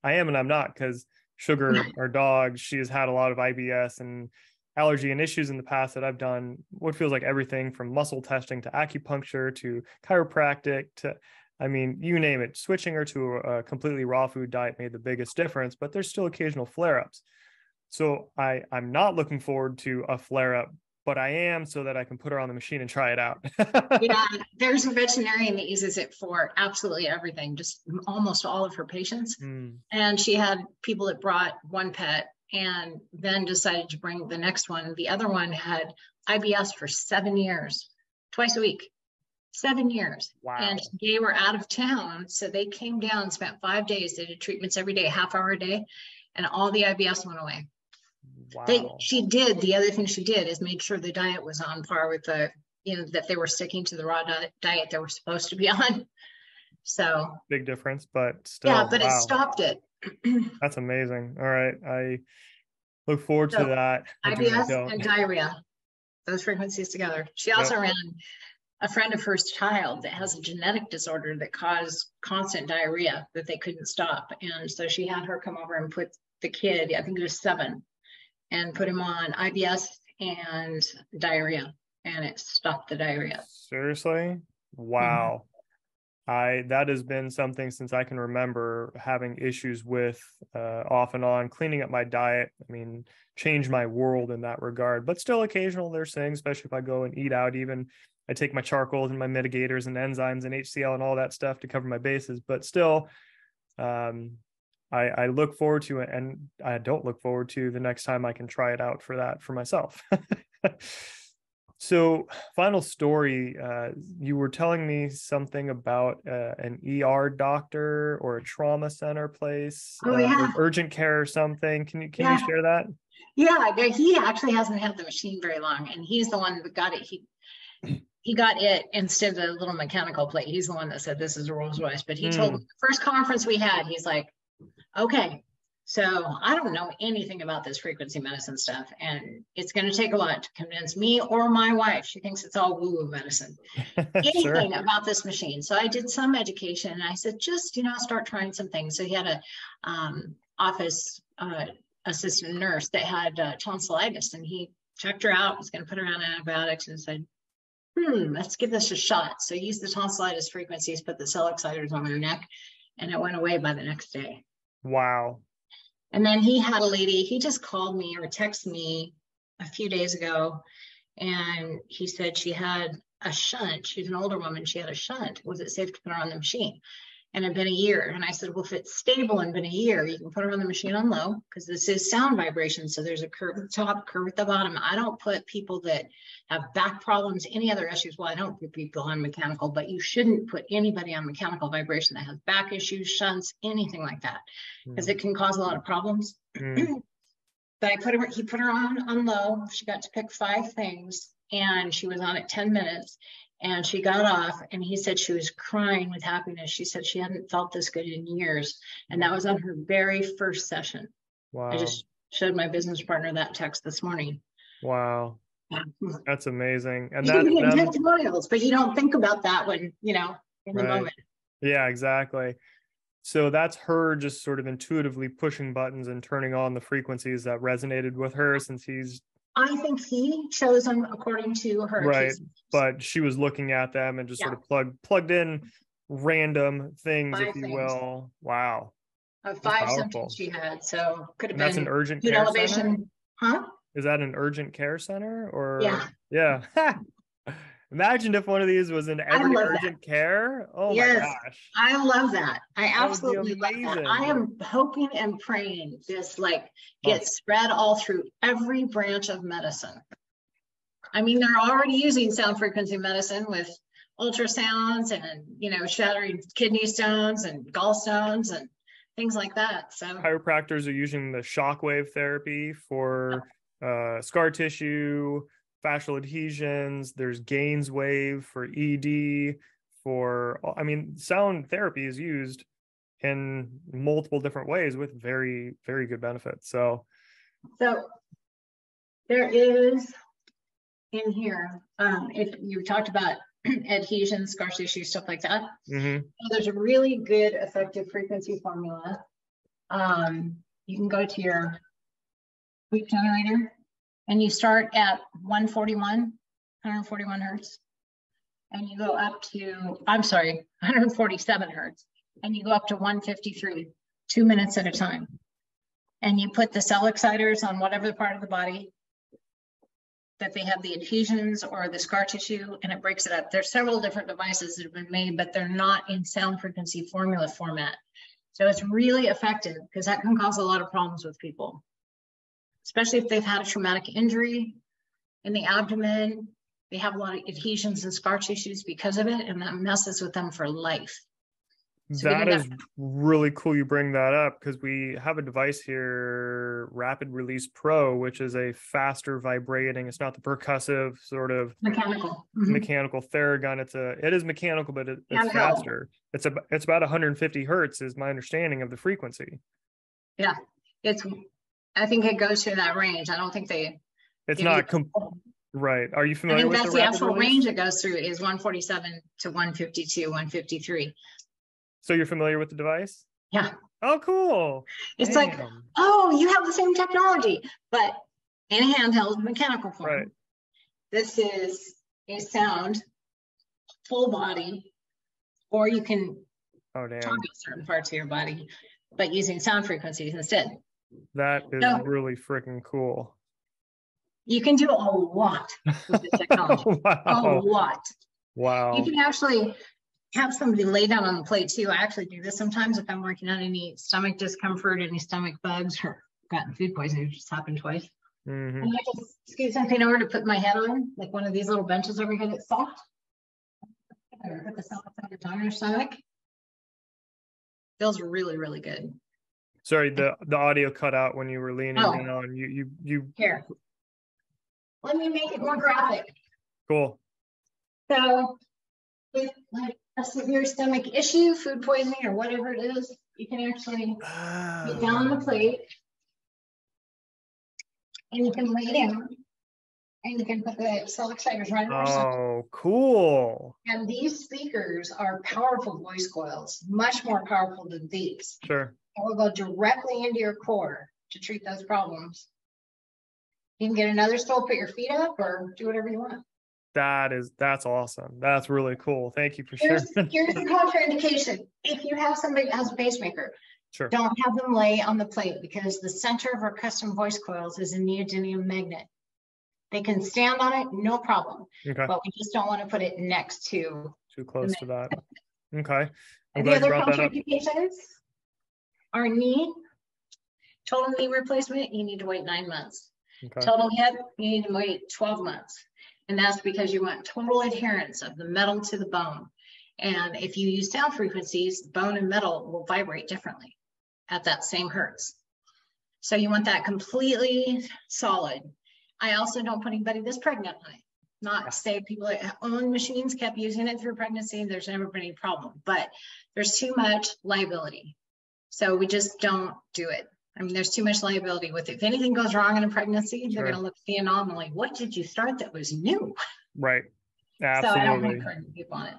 I am and I'm not, because Sugar, our dog, she has had a lot of IBS and allergy and issues in the past that I've done what feels like everything from muscle testing to acupuncture to chiropractic to, I mean, you name it. Switching her to a completely raw food diet made the biggest difference, but there's still occasional flare-ups. So I'm not looking forward to a flare-up, but I am so that I can put her on the machine and try it out. Yeah, there's a veterinarian that uses it for absolutely everything, just almost all of her patients. And she had people that brought one pet and then decided to bring the next one. The other one had IBS for 7 years, twice a week, 7 years. Wow. And they were out of town. So they came down, spent 5 days. They did treatments every day, half hour a day, and all the IBS went away. Wow. The other thing she did is made sure the diet was on par with the, that they were sticking to the raw diet they were supposed to be on. So big difference, but still. Yeah, but it stopped it. That's amazing. All right. I look forward to that. IBS and diarrhea, those frequencies together. She also ran a friend of hers child that has a genetic disorder that caused constant diarrhea that they couldn't stop. And so she had her come over and put the kid, I think it was 7, and put him on IBS and diarrhea, and it stopped the diarrhea. Seriously? Wow. That has been something since I can remember, having issues with off and on, cleaning up my diet. I mean, changed my world in that regard, but still occasional there's things, especially if I go and eat out. Even I take my charcoals and my mitigators and enzymes and HCl and all that stuff to cover my bases, but still, I look forward to it, and I don't look forward to the next time I can try it out for myself. So, final story, you were telling me something about an ER doctor or a trauma center place, urgent care or something. Can you share that? Yeah, he actually hasn't had the machine very long, and he's the one that got it. He got it instead of the little mechanical plate. He's the one that said this is a Rolls Royce. But he told me the first conference we had, he's like, okay, so I don't know anything about this frequency medicine stuff, and it's going to take a lot to convince me or my wife. She thinks it's all woo-woo medicine, anything about this machine. So I did some education, and I said, just, start trying some things. So he had a office assistant nurse that had tonsillitis, and he checked her out, was going to put her on antibiotics, and said, let's give this a shot. So he used the tonsillitis frequencies, put the cell exciters on her neck, and it went away by the next day. Wow. And then he had a lady, he just called me or texted me a few days ago, and he said she had a shunt. She's an older woman. She had a shunt. Was it safe to put her on the machine? And it had been a year. And I said, well, if it's stable and been a year, you can put her on the machine on low, because this is sound vibration. So there's a curve at the top, curve at the bottom. I don't put people that have back problems, any other issues. Well, I don't put people on mechanical, but you shouldn't put anybody on mechanical vibration that has back issues, shunts, anything like that, because it can cause a lot of problems. But he put her on low. She got to pick 5 things, and she was on it 10 minutes. And she got off, and he said she was crying with happiness. She said she hadn't felt this good in years. And that was on her very first session. Wow. I just showed my business partner that text this morning. Wow. That's amazing. And testimonials, but you don't think about that when, in the moment. Yeah, exactly. So that's her just sort of intuitively pushing buttons and turning on the frequencies that resonated with her, since I think he chose them according to her. Right. But she was looking at them and just sort of plugged in random things, if you will. Wow. Of 5 symptoms she had. So could have been. That's an urgent care elevation. Center? Huh? Is that an urgent care center or? Yeah. Imagine if one of these was in every urgent care. Oh my gosh. I love that. I absolutely love that. I am hoping and praying this gets spread all through every branch of medicine. I mean, they're already using sound frequency medicine with ultrasounds and, shattering kidney stones and gallstones and things like that. So chiropractors are using the shockwave therapy for scar tissue, fascial adhesions. There's Gaines wave for ED. Sound therapy is used in multiple different ways with very, very good benefits. So there is in here, if you talked about adhesions, scar tissue, stuff like that. So there's a really good effective frequency formula. You can go to your wave generator, and you start at 141 hertz, and you go up to, 147 hertz, and you go up to 153, 2 minutes at a time. And you put the cell exciters on whatever part of the body that they have the adhesions or the scar tissue, and it breaks it up. There's several different devices that have been made, but they're not in sound frequency formula format. So it's really effective, because that can cause a lot of problems with people. especially if they've had a traumatic injury in the abdomen. They have a lot of adhesions and scar tissues because of it, and that messes with them for life. So that is really cool you bring that up, because we have a device here, Rapid Release Pro, which is a faster vibrating. It's not the percussive sort of mechanical Theragun. It is mechanical, but it's faster. It's about 150 hertz is my understanding of the frequency. Yeah, I think it goes to that range. I don't think it's not right. Are you familiar with that's the actual range it goes through is 147 to 152, 153. So you're familiar with the device? Yeah. Oh, cool. It's like, oh, you have the same technology, but in a handheld mechanical form. Right. This is a sound, full body, or you can target certain parts of your body, but using sound frequencies instead. That is really freaking cool. You can do a lot with this technology. Wow. A lot. Wow. You can actually have somebody lay down on the plate too. I actually do this sometimes if I'm working on any stomach discomfort, any stomach bugs, or gotten food poisoning, which just happened twice. Mm-hmm. And I just scoot something over to put my head on, like one of these little benches over here that's soft. Or put the soft side on your stomach. Feels really, really good. Sorry, the audio cut out when you were leaning in on you. Here. Let me make it more graphic. Cool. So with like a severe stomach issue, food poisoning, or whatever it is, you can actually get down on the plate and you can lay down and you can put the cell exciters right on your stomach. Oh, cool. And these speakers are powerful voice coils, much more powerful than these. Sure. And will go directly into your core to treat those problems. You can get another stool, put your feet up, or do whatever you want. That's awesome. That's really cool. Thank you for sharing. Here's the contraindication. If you have somebody that has a pacemaker, sure, don't have them lay on the plate, because the center of our custom voice coils is a neodymium magnet. They can stand on it, no problem. Okay. But we just don't want to put it next to too close to that. Okay. And the other contraindications are knee. Total knee replacement, you need to wait 9 months. Okay. Total hip, you need to wait 12 months. And that's because you want total adherence of the metal to the bone. And if you use sound frequencies, bone and metal will vibrate differently at that same hertz. So you want that completely solid. I also don't put anybody that's pregnant on it. Not say people that own machines kept using it through pregnancy, there's never been any problem, but there's too much liability. So we just don't do it. I mean, there's too much liability with it. If anything goes wrong in a pregnancy, they're going to look at the anomaly. What did you start that was new? Right. Absolutely. So I don't want to encourage people on it.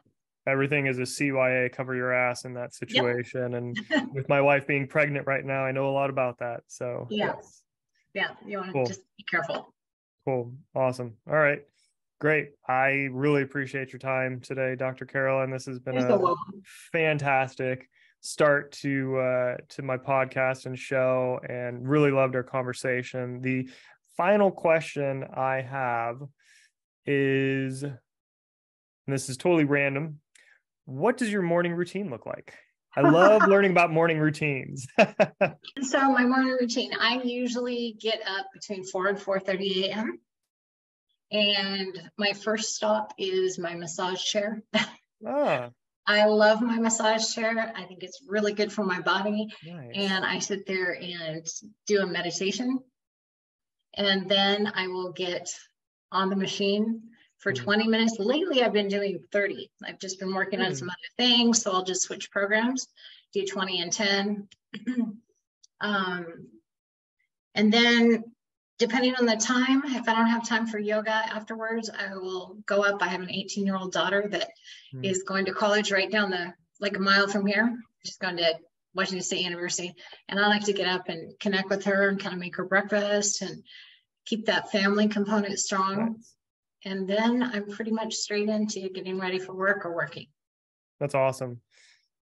Everything is a CYA, cover your ass in that situation. Yep. And with my wife being pregnant right now, I know a lot about that. So yeah, you want to just be careful. Cool. Awesome. All right. Great. I really appreciate your time today, Dr. Carolyn. This has been a fantastic start to my podcast and show, and really loved our conversation. The final question I have is, and this is totally random, what does your morning routine look like? I love learning about morning routines. So my morning routine, I usually get up between 4 and 4:30 a.m. And my first stop is my massage chair. I love my massage chair. I think it's really good for my body. Nice. And I sit there and do a meditation. And then I will get on the machine for 20 minutes. Lately, I've been doing 30. I've just been working on some other things. So I'll just switch programs, do 20 and 10. And then depending on the time, if I don't have time for yoga afterwards, I will go up. I have an 18-year-old daughter that is going to college right down like a mile from here. She's going to Washington State University. And I like to get up and connect with her and kind of make her breakfast and keep that family component strong. Nice. And then I'm pretty much straight into getting ready for work or working. That's awesome.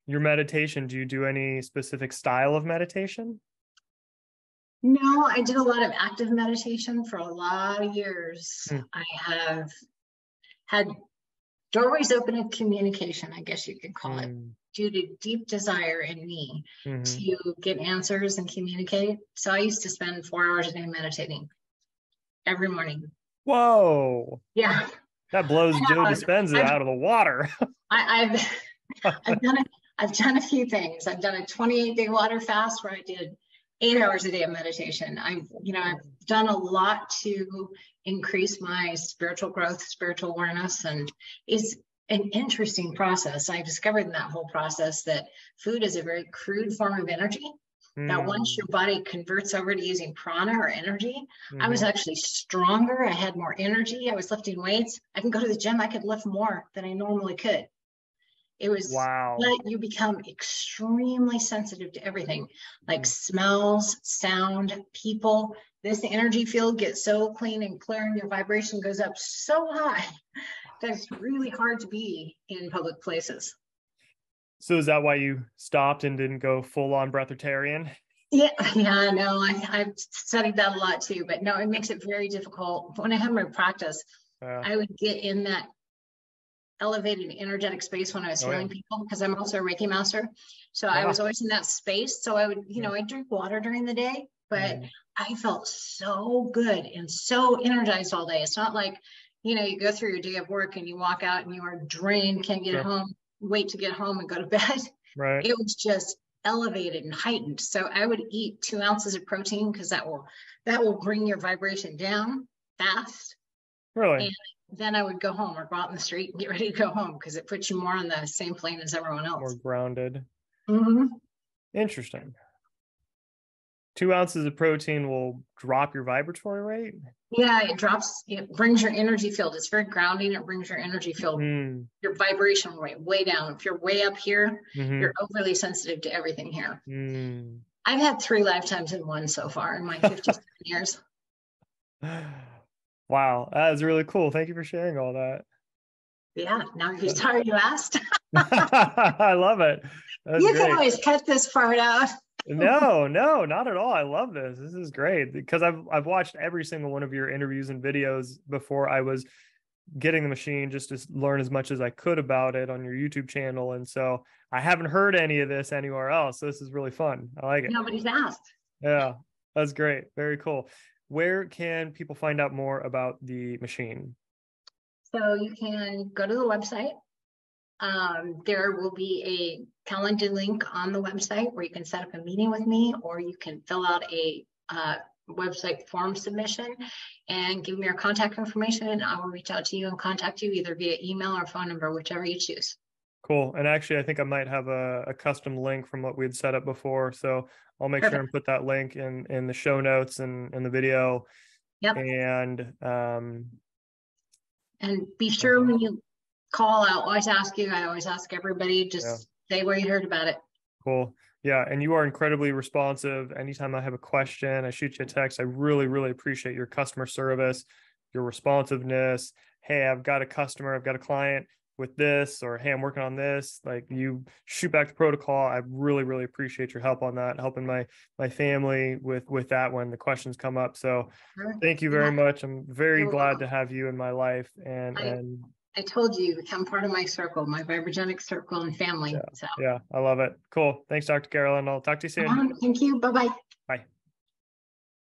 Your meditation, do you do any specific style of meditation? No, I did a lot of active meditation for a lot of years. I have had doorways open of communication, I guess you could call it. due to deep desire in me Mm-hmm. to get answers and communicate. So I used to spend 4 hours a day meditating every morning. Whoa. Yeah. That blows Joe Dispenza out of the water. I've done a few things. I've done a 28-day water fast where I did 8 hours a day of meditation. I've done a lot to increase my spiritual growth, spiritual awareness, and it's an interesting process. I discovered in that whole process that food is a very crude form of energy. That once your body converts over to using prana or energy, I was actually stronger. I had more energy. I was lifting weights. I can go to the gym. I could lift more than I normally could. It was, wow. but you become extremely sensitive to everything, like smells, sound, people. This energy field gets so clean and clear, and your vibration goes up so high that it's really hard to be in public places. So is that why you stopped and didn't go full on breatharian? Yeah, no, I've studied that a lot too, but no, it makes it very difficult. When I had my practice, I would get in that elevated energetic space when I was healing people, because I'm also a Reiki master. So I was always in that space. So I would, I drink water during the day, but I felt so good and so energized all day. It's not like, you go through your day of work and you walk out and you are drained, can't get home, wait to get home and go to bed. Right. It was just elevated and heightened. So I would eat 2 ounces of protein because that will bring your vibration down fast. Really? And then I would go home or go out in the street and get ready to go home because it puts you more on the same plane as everyone else. More grounded. Mm-hmm. Interesting. 2 ounces of protein will drop your vibratory rate? Yeah, it brings your energy field. It's very grounding. It brings your energy field, your vibration rate way down. If you're way up here, you're overly sensitive to everything here. I've had 3 lifetimes in one so far in my 57 years. Wow, that is really cool. Thank you for sharing all that. Yeah, now you're sorry you asked. I love it. That's you great. can always cut this part out. No, not at all. I love this. This is great because I've watched every single one of your interviews and videos before I was getting the machine, just to learn as much as I could about it on your YouTube channel. And so I haven't heard any of this anywhere else. So this is really fun. I like it. Nobody's asked. Yeah, that's great. Very cool. Where can people find out more about the machine? So you can go to the website. There will be a calendar link on the website where you can set up a meeting with me, or you can fill out a website form submission and give me your contact information, and I will reach out to you and contact you either via email or phone number, whichever you choose. Cool. And actually, I think I might have a custom link from what we'd set up before. So I'll make sure and put that link in the show notes and in the video. Yep. And be sure when you call, I'll always ask you. I always ask everybody, just say where you heard about it. Cool. Yeah. And you are incredibly responsive. Anytime I have a question, I shoot you a text. I really, really appreciate your customer service, your responsiveness. Hey, I've got a customer, I've got a client with this, or hey, I'm working on this. Like, you shoot back the protocol. I really, really appreciate your help on that, helping my family with that when the questions come up. So thank you very much. I'm very glad to have you in my life. And I told you, become part of my circle, my VibraGenix circle and family. Yeah, I love it. Cool. Thanks, Dr. Carolyn. I'll talk to you soon. Thank you. Bye-bye. Bye.